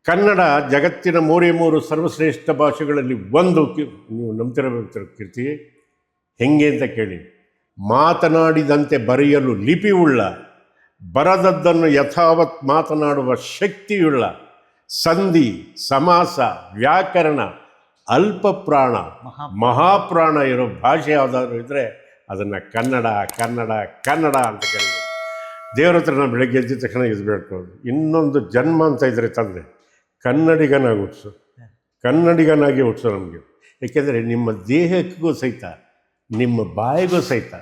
Speaker 2: ಕನ್ನಡ ಜಗತ್ತಿನ 3 ಸರ್ವಶ್ರೇಷ್ಠ ಭಾಷೆಗಳಲ್ಲಿ ಒಂದು. ನೀವು ನಂಬ್ತಿರಬೇಕು ಕೀರ್ತಿ, ಹೆಂಗೆ ಅಂತ ಕೇಳಿ. ಮಾತನಾಡಿದಂತೆ ಬರೆಯಲು ಲಿಪಿಯುಳ್ಳ, ಬರದದ್ದನ್ನು ಯಥಾವತ್ ಮಾತನಾಡುವ ಶಕ್ತಿಯುಳ್ಳ, ಸಂಧಿ ಸಮಾಸ ವ್ಯಾಕರಣ ಅಲ್ಪ ಪ್ರಾಣ ಮಹಾಪ್ರಾಣ ಇರೋ ಭಾಷೆ ಯಾವುದಾದ್ರು ಇದ್ದರೆ ಅದನ್ನು ಕನ್ನಡ ಕನ್ನಡ ಕನ್ನಡ ಅಂತ ಕೇಳಿದ್ರು. ದೇವ್ರ ಹತ್ರ ನಾವು ಬೆಳಗ್ಗೆ ಎದ್ದ ತಕ್ಷಣ ಇದು ಬೇಡ್ಕೊಳ್ಳೋದು, ಇನ್ನೊಂದು ಜನ್ಮ ಅಂತ ಇದ್ದರೆ ತಂದೆ ಕನ್ನಡಿಗನಾಗಿ ಹುಟ್ಟಿಸು, ಕನ್ನಡಿಗನಾಗಿ ಹುಟ್ಟಿಸು ನಮಗೆ. ಏಕೆಂದರೆ ನಿಮ್ಮ ದೇಹಕ್ಕೂ ಸಹಿತ, ನಿಮ್ಮ ಬಾಯಿಗೂ ಸಹಿತ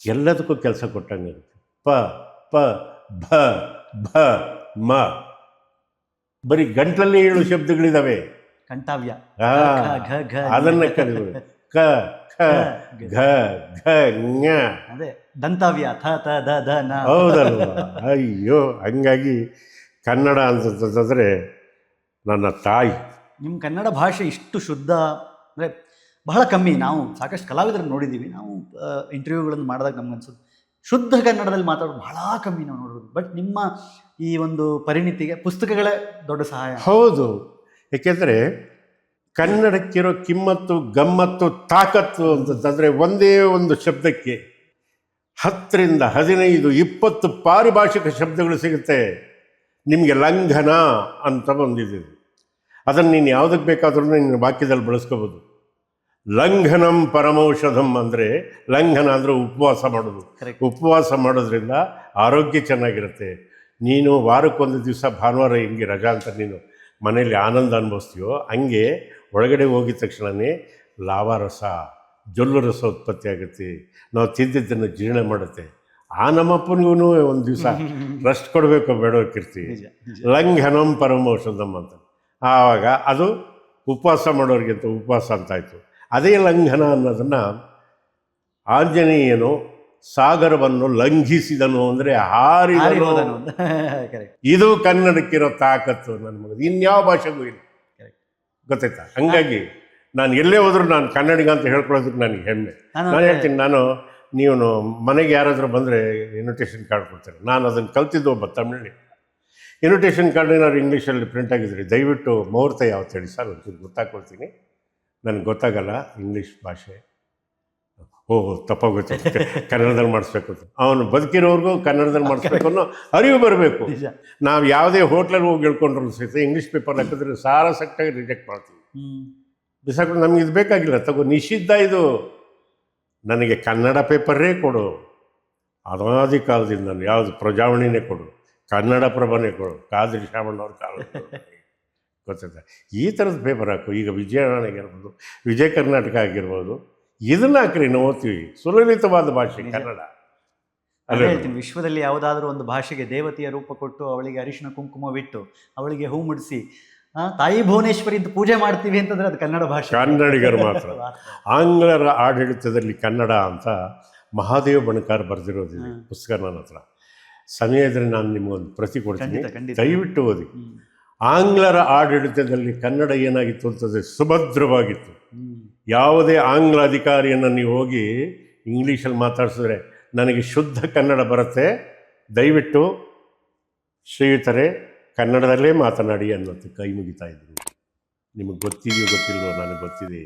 Speaker 2: ಎಲ್ಲದಕ್ಕೂ ಕೆಲಸ ಕೊಟ್ಟಂಗಾಗುತ್ತೆ. ಪ ಪ ಭ ಭ ಮ, ಬರೀ ಗಂಟಲಲ್ಲಿ 7 ಶಬ್ದಗಳಿದ್ದಾವೆ.
Speaker 1: ಕಂಠವ್ಯ
Speaker 2: ಅದನ್ನು ಕಲಿತು ಕ ಖ ಘ ಘ ಞ,
Speaker 1: ಅದೇ ದಂತವ್ಯ ಥ ತ ದ ದ ನ.
Speaker 2: ಹೌದಲ್ವ? ಅಯ್ಯೋ, ಹಂಗಾಗಿ ಕನ್ನಡ ಅಂತಂದರೆ ನನ್ನ ತಾಯಿ.
Speaker 1: ನಿಮ್ಮ ಕನ್ನಡ ಭಾಷೆ ಇಷ್ಟು ಶುದ್ಧ ಅಂದರೆ ಬಹಳ ಕಮ್ಮಿ. ನಾವು ಸಾಕಷ್ಟು ಕಲಾವಿದರನ್ನು ನೋಡಿದ್ದೀವಿ, ನಾವು ಇಂಟರ್ವ್ಯೂಗಳನ್ನು ಮಾಡಿದಾಗ ನಮ್ಗೆ ಅನ್ಸೋದು ಶುದ್ಧ ಕನ್ನಡದಲ್ಲಿ ಮಾತಾಡೋದು ಬಹಳ ಕಮ್ಮಿ ನಾವು ನೋಡೋದು. ಬಟ್ ನಿಮ್ಮ ಈ ಒಂದು ಪರಿಣಿತಿಗೆ ಪುಸ್ತಕಗಳೇ ದೊಡ್ಡ ಸಹಾಯ.
Speaker 2: ಹೌದು, ಏಕೆಂದರೆ ಕನ್ನಡಕ್ಕಿರೋ ಕಿಮ್ಮತ್ತು, ಗಮ್ಮತ್ತು, ತಾಕತ್ತು ಅಂತಂದರೆ ಒಂದೇ ಒಂದು ಶಬ್ದಕ್ಕೆ 10 15 20 ಪಾರಿಭಾಷಿಕ ಶಬ್ದಗಳು ಸಿಗುತ್ತೆ. ನಿಮಗೆ ಲಂಘನ ಅಂತ ಬಂದಿದೆ, ಅದನ್ನು ನೀನು ಯಾವುದಕ್ಕೆ ಬೇಕಾದ್ರೂ ನಿನ್ನ ವಾಕ್ಯದಲ್ಲಿ ಬಳಸ್ಕೋಬೋದು. ಲಂಘನಂ ಪರಮೌಷಧಂ ಅಂದರೆ, ಲಂಘನ ಅಂದರೆ ಉಪವಾಸ ಮಾಡೋದು. ಉಪವಾಸ ಮಾಡೋದ್ರಿಂದ ಆರೋಗ್ಯ ಚೆನ್ನಾಗಿರುತ್ತೆ. ನೀನು ವಾರಕ್ಕೊಂದು ದಿವಸ ಭಾನುವಾರ ಹಿಂಗೆ ರಜಾ ಅಂತ ನೀನು ಮನೇಲಿ ಆನಂದ ಅನುಭವಿಸ್ತೀವೋ, ಹಂಗೆ ಒಳಗಡೆ ಹೋಗಿದ ತಕ್ಷಣವೇ ಲಾವಾರಸ, ಜೊಲ್ಲು ರಸ ಉತ್ಪತ್ತಿ ಆಗುತ್ತೆ. ನಾವು ತಿಂದಿದ್ದನ್ನು ಜೀರ್ಣ ಮಾಡುತ್ತೆ. ಆ ನಮ್ಮಪ್ಪನಿಗೂ ಒಂದು ದಿವಸ ರೆಸ್ಟ್ ಕೊಡಬೇಕು ಬೇಡೋ ಕೀರ್ತಿ. ಲಂಘನಂ ಪರಮೌಷಧಂ ಅಂತ. ಆವಾಗ ಅದು ಉಪವಾಸ ಮಾಡೋರಿಗಿಂತ ಉಪವಾಸ ಅಂತಾಯಿತು. ಅದೇ ಲಂಘನ ಅನ್ನೋದನ್ನು ಆಂಜನೇಯನು ಸಾಗರವನ್ನು ಲಂಘಿಸಿದನು ಅಂದರೆ ಹಾರಿದನು. ಇದು ಕನ್ನಡಕ್ಕಿರೋ ತಾಕತ್ತು ನನ್ನ ಮಗ, ಇನ್ಯಾವ ಭಾಷೆಗೂ ಇಲ್ಲ. ಗೊತ್ತಾಯ್ತಾ? ಹಂಗಾಗಿ ನಾನು ಎಲ್ಲೇ ಹೋದರೂ ನಾನು ಕನ್ನಡಿಗ ಅಂತ ಹೇಳ್ಕೊಳ್ಳೋದಕ್ಕೆ ನನಗೆ ಹೆಮ್ಮೆ. ನಾನು ಹೇಳ್ತೀನಿ, ನೀವು ಮನೆಗೆ ಯಾರಾದರೂ ಬಂದರೆ ಇನ್ವಿಟೇಷನ್ ಕಾರ್ಡ್ ಕೊಡ್ತಾರೆ. ನಾನು ಅದನ್ನು ಕಲ್ತಿದ್ದು ಒಬ್ಬ ತಮಿಳಲ್ಲಿ. ಇನ್ವಿಟೇಷನ್ ಕಾರ್ಡ್ ಏನಾದ್ರು ಇಂಗ್ಲೀಷಲ್ಲಿ ಪ್ರಿಂಟ್ ಆಗಿದ್ರೆ ದಯವಿಟ್ಟು ಮುಹೂರ್ತ ಯಾವತ್ತು ಹೇಳಿ ಸರ್, ಒಂಚೂರು ಗೊತ್ತಾಗ್ಕೊಡ್ತೀನಿ. ನನಗೆ ಗೊತ್ತಾಗಲ್ಲ ಇಂಗ್ಲೀಷ್ ಭಾಷೆ. ತಪ್ಪಾಗುತ್ತೆ, ಕನ್ನಡದಲ್ಲಿ ಮಾಡಿಸ್ಬೇಕು ಅಂತ. ಅವನು ಬದುಕಿರೋರ್ಗೂ ಕನ್ನಡದಲ್ಲಿ ಮಾಡಿಸ್ಬೇಕು ಅನ್ನೋ ಅರಿವು ಬರಬೇಕು. ನಾವು ಯಾವುದೇ ಹೋಟ್ಲಲ್ಲಿ ಹೋಗಿ ಹೇಳ್ಕೊಂಡ್ರು ಸಹಿತ ಇಂಗ್ಲೀಷ್ ಪೇಪರ್ ಹಾಕಿದ್ರೆ ಸಾರಸಕ್ಟಾಗಿ ರಿಜೆಕ್ಟ್ ಮಾಡ್ತೀವಿ, ಬಿಸಾಕೊಂಡು. ನಮ್ಗೆ ಇದು ಬೇಕಾಗಿಲ್ಲ, ತಗೋ, ನಿಷಿದ್ಧ ಇದು. ನನಗೆ ಕನ್ನಡ ಪೇಪರೇ ಕೊಡು. ಅನಾದಿ ಕಾಲದಿಂದ ನಾನು ಯಾವುದು ಪ್ರಜಾವಾಣಿನೇ ಕೊಡು, ಕನ್ನಡ ಪ್ರಭನೇ ಕೊಡು, ಕಾದ್ರಿ ಶ್ರಾವಣ್ಣವ್ರ ಕಾಲ ಗೊತ್ತಾಯ್ತಾ? ಈ ಥರದ ಪೇಪರ್ ಹಾಕು. ಈಗ ವಿಜಯವಾಣಿ ಆಗಿರ್ಬೋದು, ವಿಜಯ ಕರ್ನಾಟಕ ಆಗಿರ್ಬೋದು, ಇದನ್ನ ಹಾಕ್ರಿ, ನಾವು ಓದ್ತೀವಿ. ಸುಲಲಿತವಾದ ಭಾಷೆ ಕನ್ನಡ.
Speaker 1: ಅದೇ ಹೇಳ್ತೀನಿ, ವಿಶ್ವದಲ್ಲಿ ಯಾವುದಾದ್ರೂ ಒಂದು ಭಾಷೆಗೆ ದೇವತೆಯ ರೂಪ ಕೊಟ್ಟು ಅವಳಿಗೆ ಅರಿಶಿನ ಕುಂಕುಮವಿಟ್ಟು ಅವಳಿಗೆ ಹೂ ಮುಡಿಸಿ ತಾಯಿ ಭುವನೇಶ್ವರಿ ಅಂತ ಪೂಜೆ ಮಾಡ್ತೀವಿ ಅಂತಂದ್ರೆ ಅದು ಕನ್ನಡ ಭಾಷೆ.
Speaker 2: ಕನ್ನಡಿಗರು ಮಾತ್ರ. ಆಂಗ್ಲರ ಆಡಳಿತದಲ್ಲಿ ಕನ್ನಡ ಅಂತ ಮಹಾದೇವ ಬಣಕಾರ್ ಬರೆದಿರೋದಿದೆ ಪುಸ್ತಕ ನನ್ನ ಹತ್ರ. ಸಮಯ ಇದ್ರೆ ನಾನು ನಿಮಗೊಂದು ಪ್ರತಿ ಕೊಡ್ತೀನಿ, ದಯವಿಟ್ಟು ಓದಿ. ಆಂಗ್ಲರ ಆಡಳಿತದಲ್ಲಿ ಕನ್ನಡ ಏನಾಗಿತ್ತು ಅಂತಂದರೆ ಸುಭದ್ರವಾಗಿತ್ತು. ಯಾವುದೇ ಆಂಗ್ಲ ಅಧಿಕಾರಿಯನ್ನು ನೀವು ಹೋಗಿ ಇಂಗ್ಲೀಷಲ್ಲಿ ಮಾತಾಡಿಸಿದ್ರೆ ನನಗೆ ಶುದ್ಧ ಕನ್ನಡ ಬರುತ್ತೆ, ದಯವಿಟ್ಟು ಶ್ರೀಯುತರೆ ಕನ್ನಡದಲ್ಲೇ ಮಾತನಾಡಿ ಅನ್ನೋದು ಕೈ ಮುಗಿತಾ ಇದ್ರು. ನಿಮಗೆ ಗೊತ್ತಿದೆಯೋ ಗೊತ್ತಿಲ್ವೋ, ನನಗೆ ಗೊತ್ತಿದೆ,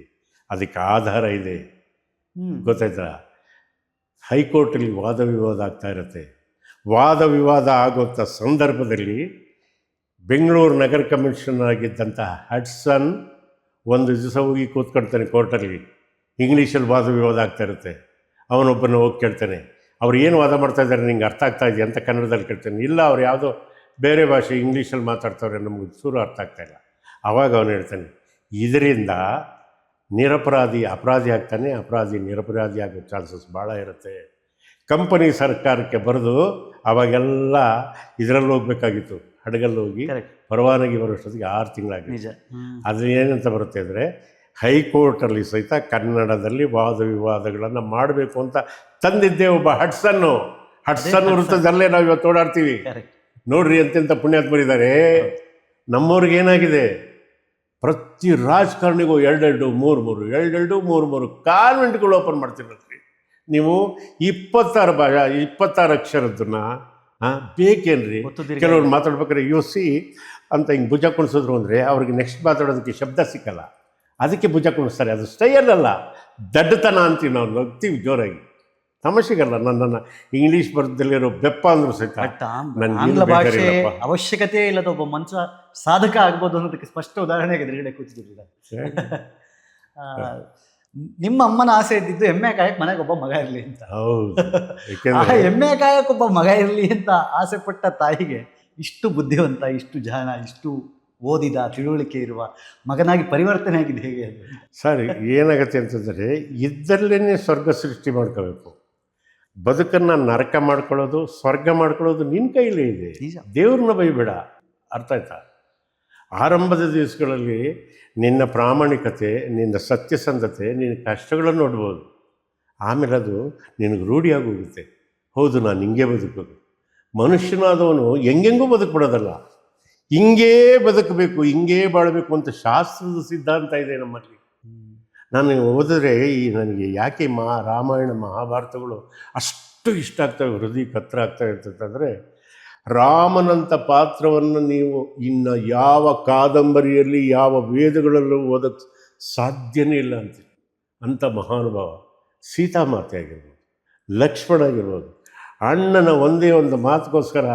Speaker 2: ಅದಕ್ಕೆ ಆಧಾರ ಇದೆ. ಗೊತ್ತಾಯ್ತಾ? ಹೈಕೋರ್ಟಲ್ಲಿ ವಾದ ವಿವಾದ ಆಗ್ತಾ ಇರುತ್ತೆ. ವಾದ ವಿವಾದ ಆಗುವಂಥ ಸಂದರ್ಭದಲ್ಲಿ ಬೆಂಗಳೂರು ನಗರ ಕಮಿಷನರ್ ಆಗಿದ್ದಂಥ ಹಡ್ಸನ್ ಒಂದು ದಿವಸ ಹೋಗಿ ಕೂತ್ಕೊಳ್ತಾನೆ ಕೋರ್ಟಲ್ಲಿ. ಇಂಗ್ಲೀಷಲ್ಲಿ ವಾದ ವಿವಾದ ಆಗ್ತಾ ಇರುತ್ತೆ. ಅವನೊಬ್ಬನ ಹೋಗಿ ಕೇಳ್ತಾನೆ, ಅವ್ರು ಏನು ವಾದ ಮಾಡ್ತಾ ಇದ್ದಾರೆ ನಿಂಗೆ ಅರ್ಥ ಆಗ್ತಾ ಇದೆಯಾ ಅಂತ ಕನ್ನಡದಲ್ಲಿ ಕೇಳ್ತಾನೆ. ಇಲ್ಲ, ಅವ್ರು ಯಾವುದೋ ಬೇರೆ ಭಾಷೆ ಇಂಗ್ಲೀಷಲ್ಲಿ ಮಾತಾಡ್ತವ್ರೆ, ನಮಗೆ ಚೂರು ಅರ್ಥ ಆಗ್ತಾಯಿಲ್ಲ. ಆವಾಗ ಅವನು ಹೇಳ್ತಾನೆ, ಇದರಿಂದ ನಿರಪರಾಧಿ ಅಪರಾಧಿ ಆಗ್ತಾನೆ, ಅಪರಾಧಿ ನಿರಪರಾಧಿ ಆಗೋ ಚಾನ್ಸಸ್ ಭಾಳ ಇರುತ್ತೆ. ಕಂಪನಿ ಸರ್ಕಾರಕ್ಕೆ ಬರೆದು ಅವಾಗೆಲ್ಲ ಇದರಲ್ಲಿ ಹೋಗ್ಬೇಕಾಗಿತ್ತು, ಹಡಗಲ್ಲಿ ಹೋಗಿ ಪರವಾನಗಿ ಬರೋಷ್ಟೊತ್ತಿಗೆ 6 ತಿಂಗಳಾಗಿದೆ. ಅದು ಏನಂತ ಬರುತ್ತೆ ಅಂದರೆ, ಹೈಕೋರ್ಟಲ್ಲಿ ಸಹಿತ ಕನ್ನಡದಲ್ಲಿ ವಾದ ವಿವಾದಗಳನ್ನು ಮಾಡಬೇಕು ಅಂತ ತಂದಿದ್ದೆ ಒಬ್ಬ ಹಡ್ಸನ್ನು ವೃತ್ತದಲ್ಲೇ ನಾವು ಇವತ್ತು ಓಡಾಡ್ತೀವಿ. ನೋಡ್ರಿ ಎಂತೆಂಥ ಪುಣ್ಯಾತ್ಮರಿದ್ದಾರೆ. ನಮ್ಮವ್ರಿಗೆ ಏನಾಗಿದೆ, ಪ್ರತಿ ರಾಜಕಾರಣಿಗೂ 2-2 ಕಾನ್ವೆಂಟ್ಗಳು ಓಪನ್ ಮಾಡ್ತಿರತ್ರಿ. ನೀವು 26 ಅಕ್ಷರದ್ದನ್ನು ಬೇಕೇನ್ರಿ? ಕೆಲವ್ರು ಮಾತಾಡ್ಬೇಕಾದ್ರೆ ಸಿ ಅಂತ ಹಿಂಗೆ ಭುಜ ಕುಣಿಸಿದ್ರು ಅಂದರೆ ಅವ್ರಿಗೆ ನೆಕ್ಸ್ಟ್ ಮಾತಾಡೋದಕ್ಕೆ ಶಬ್ದ ಸಿಕ್ಕಲ್ಲ, ಅದಕ್ಕೆ ಭುಜ ಕುಣಿಸ್ತಾರೆ. ಅದು ಸ್ಟೈಲ್ ಅಲ್ಲ, ದಡ್ಡತನ ಅಂತೀವಿ ನಾವು, ನಗ್ತೀವಿ ಜೋರಾಗಿ, ತಮಾಷೆಗಲ್ಲ. ನನ್ನನ್ನು ಇಂಗ್ಲೀಷ್ ಬರದಲ್ಲಿರೋ ಬೆಪ್ಪ ಅಂದ್ರು ಸಹಿತ
Speaker 1: ಆಂಗ್ಲ ಭಾಷೆ ಅವಶ್ಯಕತೆ ಇಲ್ಲದ ಒಬ್ಬ ಮನುಷ್ಯ ಸಾಧಕ ಆಗ್ಬೋದು ಅನ್ನೋದಕ್ಕೆ ಸ್ಪಷ್ಟ ಉದಾಹರಣೆ ಎದುರುಗಡೆ ಕೂತಿದ್ದಿಲ್ಲ. ನಿಮ್ಮ ಅಮ್ಮನ ಆಸೆ ಇದ್ದಿದ್ದು ಎಮ್ಮೆ ಕಾಯಕ್ಕೆ ಮನೆಗೆ ಒಬ್ಬ ಮಗ ಇರಲಿ ಅಂತ.
Speaker 2: ಹೌದು,
Speaker 1: ಎಮ್ಮೆ ಕಾಯಕ್ಕೆ ಒಬ್ಬ ಮಗ ಇರಲಿ ಅಂತ ಆಸೆ ಪಟ್ಟ ತಾಯಿಗೆ ಇಷ್ಟು ಬುದ್ಧಿವಂತ, ಇಷ್ಟು ಜಾಣ, ಇಷ್ಟು ಓದಿದ, ತಿಳುವಳಿಕೆ ಇರುವ ಮಗನಾಗಿ ಪರಿವರ್ತನೆ ಆಗಿದೆ ಹೇಗೆ?
Speaker 2: ಸರ್, ಏನಾಗುತ್ತೆ ಅಂತಂದರೆ ಇದ್ದಲ್ಲೇ ಸ್ವರ್ಗ ಸೃಷ್ಟಿ ಮಾಡ್ಕೋಬೇಕು. ಬದುಕನ್ನು ನರಕ ಮಾಡ್ಕೊಳ್ಳೋದು, ಸ್ವರ್ಗ ಮಾಡ್ಕೊಳ್ಳೋದು ನಿನ್ನ ಕೈಲೇ ಇದೆ. ದೇವ್ರನ್ನ ಬೈಬೇಡ, ಅರ್ಥ ಆಯ್ತಾ? ಆರಂಭದ ದಿವಸಗಳಲ್ಲಿ ನಿನ್ನ ಪ್ರಾಮಾಣಿಕತೆ, ನಿನ್ನ ಸತ್ಯಸಂಧತೆ, ನಿನ್ನ ಕಷ್ಟಗಳನ್ನು ನೋಡ್ಬೋದು. ಆಮೇಲೆ ಅದು ನಿನಗೆ ರೂಢಿಯಾಗೋಗುತ್ತೆ. ಹೌದು, ನಾನು ಹಿಂಗೆ ಬದುಕೋದು. ಮನುಷ್ಯನಾದವನು ಹೆಂಗೆಂಗೂ ಬದುಕ್ಬಿಡೋದಲ್ಲ, ಹಿಂಗೇ ಬದುಕಬೇಕು, ಹಿಂಗೇ ಬಾಳಬೇಕು ಅಂತ ಶಾಸ್ತ್ರದ ಸಿದ್ಧಾಂತ ಇದೆ ನಮ್ಮಲ್ಲಿ. ನಾನು ಓದಿದ್ರೆ ನನಗೆ ಯಾಕೆ ರಾಮಾಯಣ ಮಹಾಭಾರತಗಳು ಅಷ್ಟು ಇಷ್ಟ ಆಗ್ತವೆ, ಹೃದಯಕ್ಕೆ ಹತ್ರ ಆಗ್ತವೆ ಅಂತಂದರೆ, ರಾಮನಂಥ ಪಾತ್ರವನ್ನು ನೀವು ಇನ್ನು ಯಾವ ಕಾದಂಬರಿಯಲ್ಲಿ, ಯಾವ ವೇದಗಳಲ್ಲೂ ಓದಕ್ಕೆ ಸಾಧ್ಯನೇ ಇಲ್ಲ ಅಂತೀವಿ. ಅಂಥ ಮಹಾನುಭಾವ. ಸೀತಾಮಾತೆ ಆಗಿರ್ಬೋದು, ಲಕ್ಷ್ಮಣ ಆಗಿರ್ಬೋದು, ಅಣ್ಣನ ಒಂದೇ ಒಂದು ಮಾತುಗೋಸ್ಕರ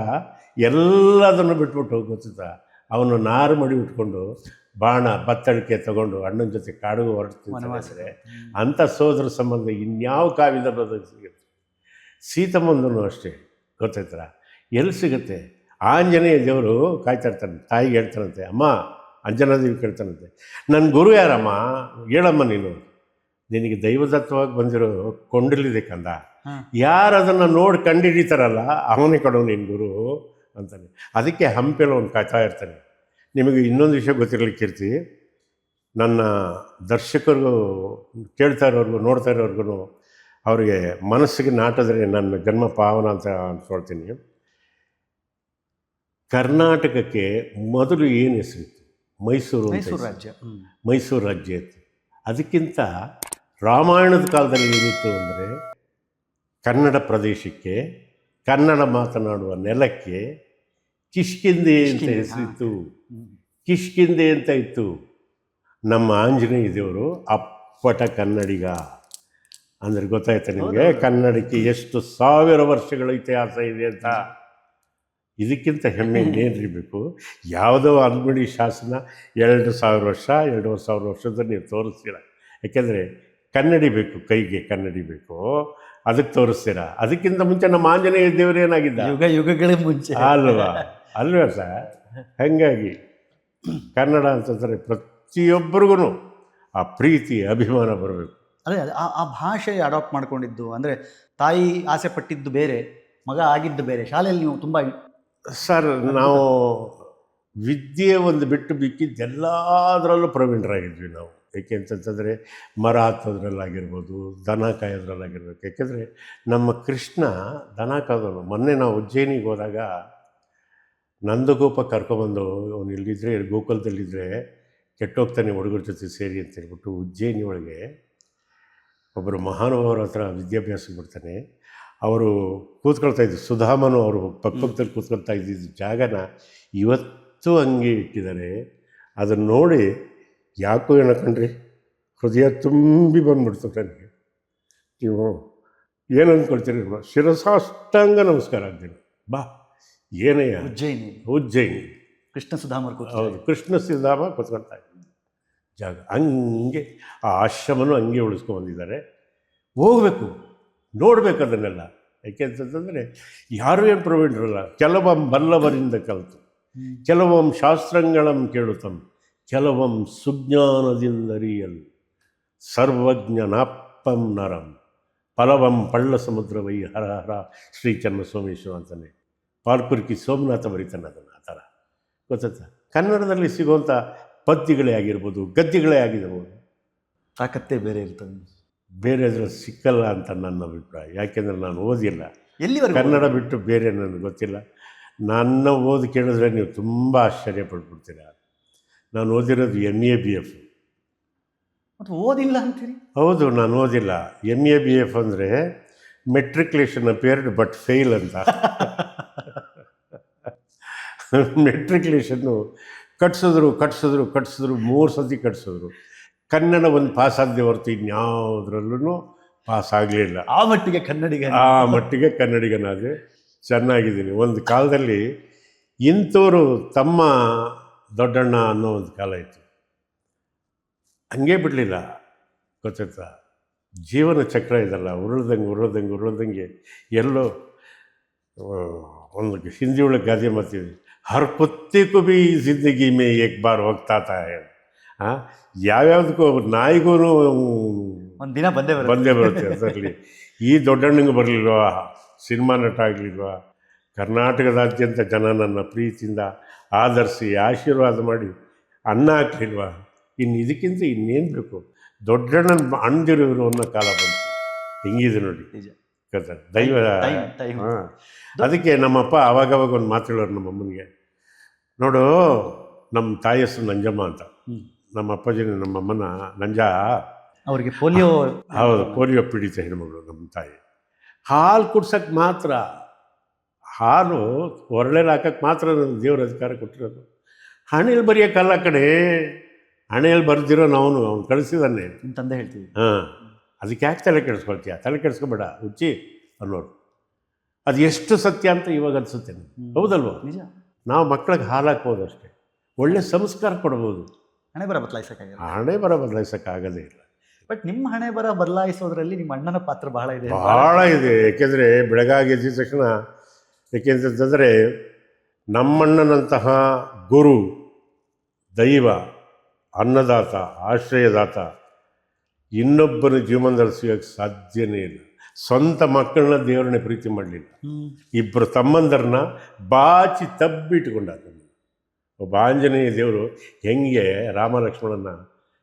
Speaker 2: ಎಲ್ಲದನ್ನು ಬಿಟ್ಬಿಟ್ಟು ಗೊತ್ತಿದ್ದ. ಅವನು ನಾರು ಮಡಿ ಉಟ್ಕೊಂಡು ಬಾಣ ಬತ್ತಳಿಕೆ ತಗೊಂಡು ಅಣ್ಣನ ಜೊತೆ ಕಾಡಿಗೆ ಹೊರಡ್ತಿದ್ದಾರೆ. ಅಂಥ ಸೋದರ ಸಂಬಂಧ ಇನ್ಯಾವ ಕಾವ್ಯದ ಬದಲು ಸಿಗುತ್ತೆ? ಸೀತಮ್ಮಂದೂ ಅಷ್ಟೇ, ಗೊತ್ತಾಯ್ತರ? ಎಲ್ಲಿ ಸಿಗುತ್ತೆ? ಆಂಜನೇಯ ದೇವರು ಕಾಯ್ತಾ ಇರ್ತಾನೆ, ತಾಯಿಗೆ ಹೇಳ್ತಾನಂತೆ, ಅಮ್ಮ ಅಂಜನಾದೇವಿ ಕೇಳ್ತಾನಂತೆ, ನನ್ನ ಗುರು ಯಾರಮ್ಮ, ಹೇಳಮ್ಮ ನೀನು, ನಿನಗೆ ದೈವದತ್ತವಾಗಿ ಬಂದಿರೋ ಕೊಂಡಲಿದೆ ಕಂದ, ಯಾರು ಅದನ್ನು ನೋಡಿ ಕಂಡುಹಿಡಿತಾರಲ್ಲ ಅವನೇ ಕೊಡೋ ನಿನ್ನ ಗುರು ಅಂತಾನೆ. ಅದಕ್ಕೆ ಹಂಪೆಲ್ಲ ಒಂದು ಕಾಯ್ತಾ ಇರ್ತಾನೆ. ನಿಮಗೆ ಇನ್ನೊಂದು ವಿಷಯ ಗೊತ್ತಿರಲಿಕ್ಕಿರ್ತಿ, ನನ್ನ ದರ್ಶಕರಿಗೂ ಕೇಳ್ತಾ ಇರೋರ್ಗು ನೋಡ್ತಾ ಇರೋರ್ಗು ಅವರಿಗೆ ಮನಸ್ಸಿಗೆ ನಾಟಿದ್ರೆ ನನ್ನ ಜನ್ಮ ಪಾವನ ಅಂತ ಅನ್ಕೊಳ್ತೀನಿ. ಕರ್ನಾಟಕಕ್ಕೆ ಮೊದಲು ಏನು ಹೆಸರಿತ್ತು? ಮೈಸೂರು ರಾಜ್ಯ. ಮೈಸೂರು ರಾಜ್ಯ ಇತ್ತು. ಅದಕ್ಕಿಂತ ರಾಮಾಯಣದ ಕಾಲದಲ್ಲಿ ಏನಿತ್ತು ಅಂದರೆ, ಕನ್ನಡ ಪ್ರದೇಶಕ್ಕೆ, ಕನ್ನಡ ಮಾತನಾಡುವ ನೆಲಕ್ಕೆ ಕಿಷ್ಕಿಂದೆ ಅಂತ ಹೆಸರಿತ್ತು. ಕಿಷ್ಕಿಂದೆ ಅಂತ ಇತ್ತು. ನಮ್ಮ ಆಂಜನೇಯ ದೇವರು ಅಪ್ಪಟ ಕನ್ನಡಿಗ ಅಂದರೆ ಗೊತ್ತಾಯ್ತಾ ನಿಮಗೆ? ಕನ್ನಡಕ್ಕೆ ಎಷ್ಟು 1000 ವರ್ಷಗಳ ಇತಿಹಾಸ ಇದೆ ಅಂತ. ಇದಕ್ಕಿಂತ ಹೆಮ್ಮೆ ಇನ್ನೇನಿರಬೇಕು? ಯಾವುದೋ ಅಲ್ಮಡಿ ಶಾಸನ 2000 ವರ್ಷ 2500 ವರ್ಷದ ನೀವು ತೋರಿಸ್ತೀರ. ಯಾಕೆಂದರೆ ಕನ್ನಡಿ ಬೇಕು, ಕೈಗೆ ಕನ್ನಡಿ ಬೇಕು, ಅದಕ್ಕೆ ತೋರಿಸ್ತೀರ. ಅದಕ್ಕಿಂತ ಮುಂಚೆ ನಮ್ಮ ಆಂಜನೇಯ ದೇವರು ಏನಾಗಿದ್ದ?
Speaker 1: ಯುಗಗಳೇ ಮುಂಚೆ
Speaker 2: ಅಲ್ವಾ ಸರ್? ಹಾಗಾಗಿ ಕನ್ನಡ ಅಂತಂದರೆ ಪ್ರತಿಯೊಬ್ಬರಿಗೂ ಆ ಪ್ರೀತಿ ಅಭಿಮಾನ ಬರಬೇಕು.
Speaker 1: ಅದೇ ಆ ಭಾಷೆ ಅಡಾಪ್ಟ್ ಮಾಡ್ಕೊಂಡಿದ್ದು, ಅಂದರೆ ತಾಯಿ ಆಸೆ ಪಟ್ಟಿದ್ದು ಬೇರೆ, ಮಗ ಆಗಿದ್ದು ಬೇರೆ. ಶಾಲೆಯಲ್ಲಿ ನೀವು ತುಂಬ
Speaker 2: ಸರ್, ನಾವು ವಿದ್ಯೆ ಒಂದು ಬಿಟ್ಟು ಬಿಕ್ಕಿದ್ದೆಲ್ಲದರಲ್ಲೂ ಪ್ರವೀಣರಾಗಿದ್ವಿ ನಾವು. ಏಕೆ ಅಂತಂತಂದರೆ ಮರ ಹತ್ತೋದ್ರಲ್ಲಾಗಿರ್ಬೋದು, ದನ ಕಾಯೋದ್ರಲ್ಲಾಗಿರ್ಬೇಕು. ಯಾಕೆಂದರೆ ನಮ್ಮ ಕೃಷ್ಣ ದನ ಕಾದವನು. ಮೊನ್ನೆ ನಾವು ಉಜ್ಜಯಿನಿಗೆ ಹೋದಾಗ ನಂದಗೋಪ ಕರ್ಕೊಬಂದು ಅವನು ಇಲ್ಲಿದ್ದರೆ ಗೋಕುಲದಲ್ಲಿದ್ದರೆ ಕೆಟ್ಟೋಗ್ತಾನೆ ಹುಡುಗರ ಜೊತೆ ಸೇರಿ ಅಂತ ಹೇಳ್ಬಿಟ್ಟು ಉಜ್ಜಯಿನಿ ಒಳಗೆ ಒಬ್ಬರು ಮಹಾನುಭಾವರ ಹತ್ರ ವಿದ್ಯಾಭ್ಯಾಸಕ್ಕೆ ಬರ್ತಾನೆ. ಅವರು ಕೂತ್ಕೊಳ್ತಾ ಇದ್ದು ಸುಧಾಮನು ಅವರು ಪಕ್ಕದಲ್ಲಿ ಕೂತ್ಕೊಳ್ತಾ ಇದ್ದಿದ್ದು ಜಾಗನ ಇವತ್ತು ಹಂಗೆ ಇಟ್ಟಿದ್ದಾರೆ. ಅದನ್ನು ನೋಡಿ ಯಾಕೋ ಏನಕ್ಕಂಡ್ರಿ ಹೃದಯ ತುಂಬಿ ಬಂದ್ಬಿಡ್ತು ನನಗೆ. ನೀವು ಏನು ಅಂದ್ಕೊಳ್ತೀರಿ? ಶಿರಸಾಷ್ಟಾಂಗ ನಮಸ್ಕಾರ ಆಗ್ತೀನಿ. ಬಾ ಏನಯ್ಯ ಉಜ್ಜಯಿನಿ
Speaker 1: ಕೃಷ್ಣ ಸುಧಾಮರ್
Speaker 2: ಹೌದು, ಕೃಷ್ಣ ಸುಧಾಮ ಕೂತ್ಕೊಳ್ತಾ ಇದ್ದ ಜಾಗ ಹಂಗೆ ಆ ಆಶ್ರಮನೂ ಹಂಗೆ ಉಳಿಸ್ಕೊಂಡ್ಬಂದಿದ್ದಾರೆ. ಹೋಗಬೇಕು, ನೋಡಬೇಕು ಅದನ್ನೆಲ್ಲ. ಯಾಕೆಂತಂದರೆ ಯಾರೂ ಏನು ಪ್ರವೀಣರಲ್ಲ. ಕೆಲವಂ ಬಲ್ಲವರಿಂದ ಕಲಿತು, ಕೆಲವಂ ಶಾಸ್ತ್ರಗಳಂ ಕೇಳುತ್ತಂ, ಕೆಲವಂ ಸುಜ್ಞಾನದಿಂದರಿಯಲ್ ಸರ್ವಜ್ಞನಾಪ್ಪಂ ನರಂ ಫಲವಂ ಪಳ್ಳ ಸಮುದ್ರವೈ ಹರ ಹರ ಶ್ರೀ ಚನ್ನಸೋಮೇಶ್ವರ ಅಂತಾನೆ ಪಾಲ್ಕುರ್ಕಿ ಸೋಮನಾಥ ಬರೀತಾನೆ ಅದನ್ನು. ಆ ಥರ ಗೊತ್ತಾ? ಕನ್ನಡದಲ್ಲಿ ಸಿಗುವಂಥ ಪದ್ಯಗಳೇ ಆಗಿರ್ಬೋದು, ಗದ್ಯಗಳೇ ಆಗಿರ್ಬೋದು,
Speaker 1: ತಾಕತ್ತೇ ಬೇರೆ ಇರ್ತದೆ.
Speaker 2: ಬೇರೆ ಅದ್ರಲ್ಲಿ ಸಿಕ್ಕಲ್ಲ ಅಂತ ನನ್ನ ಅಭಿಪ್ರಾಯ. ಯಾಕೆಂದರೆ ನಾನು ಓದಿಲ್ಲ,
Speaker 1: ಎಲ್ಲಿವರೆಗೂ
Speaker 2: ಕನ್ನಡ ಬಿಟ್ಟು ಬೇರೆ ನನಗೆ ಗೊತ್ತಿಲ್ಲ. ನನ್ನ ಓದಿ ಕೇಳಿದ್ರೆ ನೀವು ತುಂಬ ಆಶ್ಚರ್ಯಪಟ್ಬಿಡ್ತೀರ. ನಾನು ಓದಿರೋದು MA-BF.
Speaker 1: ಮತ್ತು ಓದಿಲ್ಲ ಅಂತೀರಿ?
Speaker 2: ಹೌದು, ನಾನು ಓದಿಲ್ಲ. MA-BF ಅಂದರೆ ಮೆಟ್ರಿಕ್ಯುಲೇಷನ್ ಅಪಿಯರ್ಡ್ ಬಟ್ ಫೇಲ್ ಅಂತ. ಮೆಟ್ರಿಕ್ಯುಲೇಷನ್ನು ಕಟ್ಸಿದ್ರು 3 ಸತಿ ಕಟ್ಸಿದ್ರು. ಕನ್ನಡ ಒಂದು ಪಾಸ್ ಆಗದೆ ಹೊರತು ಇನ್ಯಾವುದ್ರಲ್ಲೂ ಪಾಸ್ ಆಗಲಿಲ್ಲ.
Speaker 1: ಆ ಮಟ್ಟಿಗೆ
Speaker 2: ಕನ್ನಡಿಗನಾದರೆ ಚೆನ್ನಾಗಿದ್ದೀನಿ. ಒಂದು ಕಾಲದಲ್ಲಿ ಇಂಥವರು ತಮ್ಮ ದೊಡ್ಡಣ್ಣ ಅನ್ನೋ ಒಂದು ಕಾಲ ಇತ್ತು. ಹಂಗೆ ಬಿಡಲಿಲ್ಲ. ಗೊತ್ತಾಯ್ತಾ? ಜೀವನ ಚಕ್ರ ಇದಲ್ಲ, ಉರುಳ್ದಂಗೆ ಎಲ್ಲೋ ಒಂದು ಹಿಂದಿ ಒಳಗೆ ಗಾದೆ ಮಾತಿದೆ, ಹರ್ ಕುತ್ತಿಗೂ ಬಿ ಜಿಂದಗಿ ಮೇ ಏಕ್ ಬಾರ್ ಹೋಗ್ತಾ ಯಾವ್ಯಾವುದಕ್ಕೂ ನಾಯಿಗೂ
Speaker 1: ಒಂದು ದಿನ ಬಂದೇ
Speaker 2: ಬರುತ್ತೆ. ಅದರಲ್ಲಿ ಈ ದೊಡ್ಡಣ್ಣಂಗೆ ಬರಲಿಲ್ವಾ? ಸಿನಿಮಾ ನಟ ಆಗಲಿಲ್ವಾ? ಕರ್ನಾಟಕದಾದ್ಯಂತ ಜನ ನನ್ನ ಪ್ರೀತಿಯಿಂದ ಆಧರಿಸಿ ಆಶೀರ್ವಾದ ಮಾಡಿ ಅನ್ನ ಹಾಕ್ಲಿಲ್ವಾ? ಇನ್ನು ಇದಕ್ಕಿಂತ ಇನ್ನೇನು ಬೇಕು? ದೊಡ್ಡಣ್ಣನ ಅಣ್ದಿರೋರು ಅನ್ನೋ ಕಾಲ ಬಂತು. ಹೆಂಗಿದೆ ನೋಡಿ ದೈವ. ಹಾಂ, ಅದಕ್ಕೆ ನಮ್ಮಪ್ಪ ಆವಾಗವಾಗ ಒಂದು ಮಾತು ಹೇಳೋರು ನಮ್ಮಮ್ಮನಿಗೆ. ನೋಡು, ನಮ್ಮ ತಾಯಿ ಹೆಸರು ನಂಜಮ್ಮ ಅಂತ. ನಮ್ಮ ಅಪ್ಪಾಜಿನ ನಮ್ಮಮ್ಮನ ನಂಜ.
Speaker 1: ಅವರಿಗೆ ಪೋಲಿಯೋ.
Speaker 2: ಹೌದು, ಪೋಲಿಯೋ ಪೀಡಿತ ಹೆಣ್ಮಗಳು ನಮ್ಮ ತಾಯಿ. ಹಾಲು ಕುಡ್ಸೋಕ್ಕೆ ಮಾತ್ರ, ಹಾಲು ಹೊರಳೆಲ್ಲ ಹಾಕಕ್ಕೆ ಮಾತ್ರ ನನಗೆ ದೇವ್ರ ಅಧಿಕಾರ ಕೊಟ್ಟಿರೋದು. ಹಣೆಯಲ್ಲಿ ಬರೆಯೋಕ್ಕಲ್ಲ ಕಡೆ, ಹಣೆಯಲ್ಲಿ ಬರೆದಿರೋ ಅವನು ಕಳಿಸಿದಾನೆ.
Speaker 1: ನಿಮ್ಮ ತಂದೆ ಹೇಳ್ತೀವಿ.
Speaker 2: ಹಾಂ, ಅದಕ್ಕೆ ಯಾಕೆ ತಲೆ ಕೆಡಿಸ್ಕೊಳ್ತೀಯ? ತಲೆ ಕೆಡಿಸ್ಕೊಬೇಡ ಹುಚ್ಚಿ ಅನ್ನೋರು. ಅದು ಎಷ್ಟು ಸತ್ಯ ಅಂತ ಇವಾಗ ಅನಿಸುತ್ತೆ. ಹೌದಲ್ವ?
Speaker 1: ನಿಜ.
Speaker 2: ನಾವು ಮಕ್ಕಳಿಗೆ ಹಾಲು ಹಾಕ್ಬೋದು ಅಷ್ಟೇ, ಒಳ್ಳೆ ಸಂಸ್ಕಾರ ಕೊಡ್ಬೋದು.
Speaker 1: ಹಣೆ ಬರ ಬದಲಾಯಿಸೋಕ್ಕಾಗಲ್ಲ.
Speaker 2: ಹಣೆ ಬರ ಬದಲಾಯಿಸೋಕ್ಕಾಗೋದೇ ಇಲ್ಲ.
Speaker 1: ಬಟ್ ನಿಮ್ಮ ಹಣೆ ಬರ ಬದಲಾಯಿಸೋದ್ರಲ್ಲಿ ನಿಮ್ಮ ಅಣ್ಣನ ಪಾತ್ರ ಬಹಳ ಇದೆ.
Speaker 2: ಏಕೆಂದರೆ ಬೆಳಗಾಗಿ ಎದ್ದಿದ ತಕ್ಷಣ, ಏಕೆಂತಂದರೆ ನಮ್ಮಣ್ಣನಂತಹ ಗುರು, ದೈವ, ಅನ್ನದಾತ, ಆಶ್ರಯದಾತ ಇನ್ನೊಬ್ಬನ ಜೀವನದಲ್ಲಿ ಸಿಗೋಕ್ಕೆ ಸಾಧ್ಯನೇ ಇಲ್ಲ. ಸ್ವಂತ ಮಕ್ಕಳನ್ನ ದೇವರನ್ನೇ ಪ್ರೀತಿ ಮಾಡಲಿಲ್ಲ. ಇಬ್ಬರು ತಮ್ಮಂದರನ್ನ ಬಾಚಿ ತಬ್ಬಿಟ್ಕೊಂಡ. ಒಬ್ಬ ಆಂಜನೇಯ ದೇವರು ಹೆಂಗೆ ರಾಮ ಲಕ್ಷ್ಮಣನ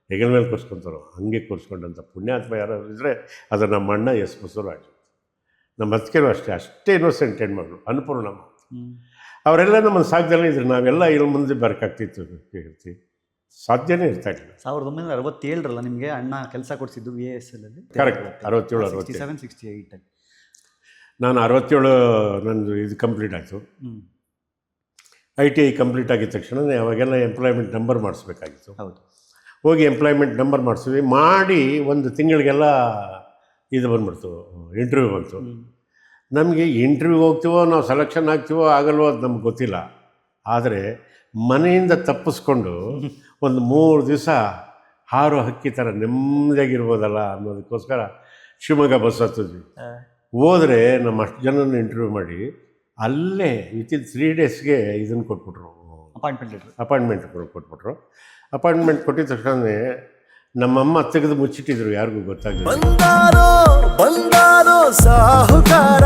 Speaker 2: ಹೆಗಲ ಮೇಲೆ ಕೂರಿಸ್ಕೊತಾರೋ ಹಂಗೆ ಕೂರಿಸ್ಕೊಂಡಂಥ ಪುಣ್ಯಾತ್ಮ ಯಾರಾದ್ರು ಇದ್ದರೆ ಅದು ನಮ್ಮ ಅಣ್ಣ ಎಸ್ ಬಸವರಾಜ್. ನಮ್ಮ ಅತ್ತಿಗೆನೂ ಅಷ್ಟೇ ಇನ್ನೋಸೆಂಟ್ ಹೆಣ್ಮಗಳು ಅನ್ನಪೂರ್ಣಮ್ಮ. ಅವರೆಲ್ಲ ನಮ್ಮನ್ನು ಸಾಕ್ದಲ್ಲೇ ಇದ್ರು. ನಾವೆಲ್ಲ ಇಲ್ಲಿ ಮುಂದೆ ಬರೋಕ್ಕಾಗ್ತಿತ್ತು ಹೇಳ್ತೀವಿ, ಸಾಧ್ಯನೇ ಇರ್ತಾ ಇಲ್ಲ.
Speaker 1: 1967 ನಿಮಗೆ ಅಣ್ಣ ಕೆಲಸ ಕೊಡಿಸಿದ್ದು VASL ಅಲ್ಲಿ.
Speaker 2: ಕರೆಕ್ಟ್, 67,
Speaker 1: 67,
Speaker 2: ನಾನು 67 ನಂದು ಇದು ಕಂಪ್ಲೀಟ್ ಆಯಿತು. ITI ಕಂಪ್ಲೀಟ್ ಆಗಿದ ತಕ್ಷಣ ಅವಾಗೆಲ್ಲ ಎಂಪ್ಲಾಯ್ಮೆಂಟ್ ನಂಬರ್ ಮಾಡಿಸ್ಬೇಕಾಗಿತ್ತು.
Speaker 1: ಹೌದು,
Speaker 2: ಹೋಗಿ ಎಂಪ್ಲಾಯ್ಮೆಂಟ್ ನಂಬರ್ ಮಾಡಿಸಿದ್ವಿ. ಮಾಡಿ ಒಂದು ತಿಂಗಳಿಗೆಲ್ಲ ಇದು ಬಂದ್ಬಿಡ್ತು, ಇಂಟರ್ವ್ಯೂ ಬಂತು. ನಮಗೆ ಇಂಟರ್ವ್ಯೂಗೆ ಹೋಗ್ತೀವೋ ನಾವು ಸೆಲೆಕ್ಷನ್ ಆಗ್ತೀವೋ ಆಗಲ್ವೋ ಅದು ನಮ್ಗೆ ಗೊತ್ತಿಲ್ಲ. ಆದರೆ ಮನೆಯಿಂದ ತಪ್ಪಿಸ್ಕೊಂಡು ಒಂದು 3 ದಿವಸ ಹಾರೋ ಹಕ್ಕಿ ಥರ ನೆಮ್ಮದಿಯಾಗಿರ್ಬೋದಲ್ಲ ಅನ್ನೋದಕ್ಕೋಸ್ಕರ ಶಿವಮೊಗ್ಗ ಬಸ್ ಹತ್ತಿದ್ವಿ. ಹೋದರೆ ನಮ್ಮ ಅಷ್ಟು ಜನನ ಇಂಟರ್ವ್ಯೂ ಮಾಡಿ ಅಲ್ಲೇ ವಿತಿನ್ 3 ಡೇಸ್ಗೆ ಇದನ್ನು ಕೊಟ್ಬಿಟ್ರು, ಅಪಾಯಿಂಟ್ಮೆಂಟ್ ಕೊಟ್ಬಿಟ್ರು. ಅಪಾಯಿಂಟ್ಮೆಂಟ್ ಕೊಟ್ಟಿದ ತಕ್ಷಣ ನಮ್ಮಮ್ಮ ತೆಗೆದು ಮುಚ್ಚಿಟ್ಟಿದ್ರು, ಯಾರಿಗೂ ಗೊತ್ತಾಗಲಿಲ್ಲ.
Speaker 3: ಬಂದಾರೋ ಸಾಹುಕಾರ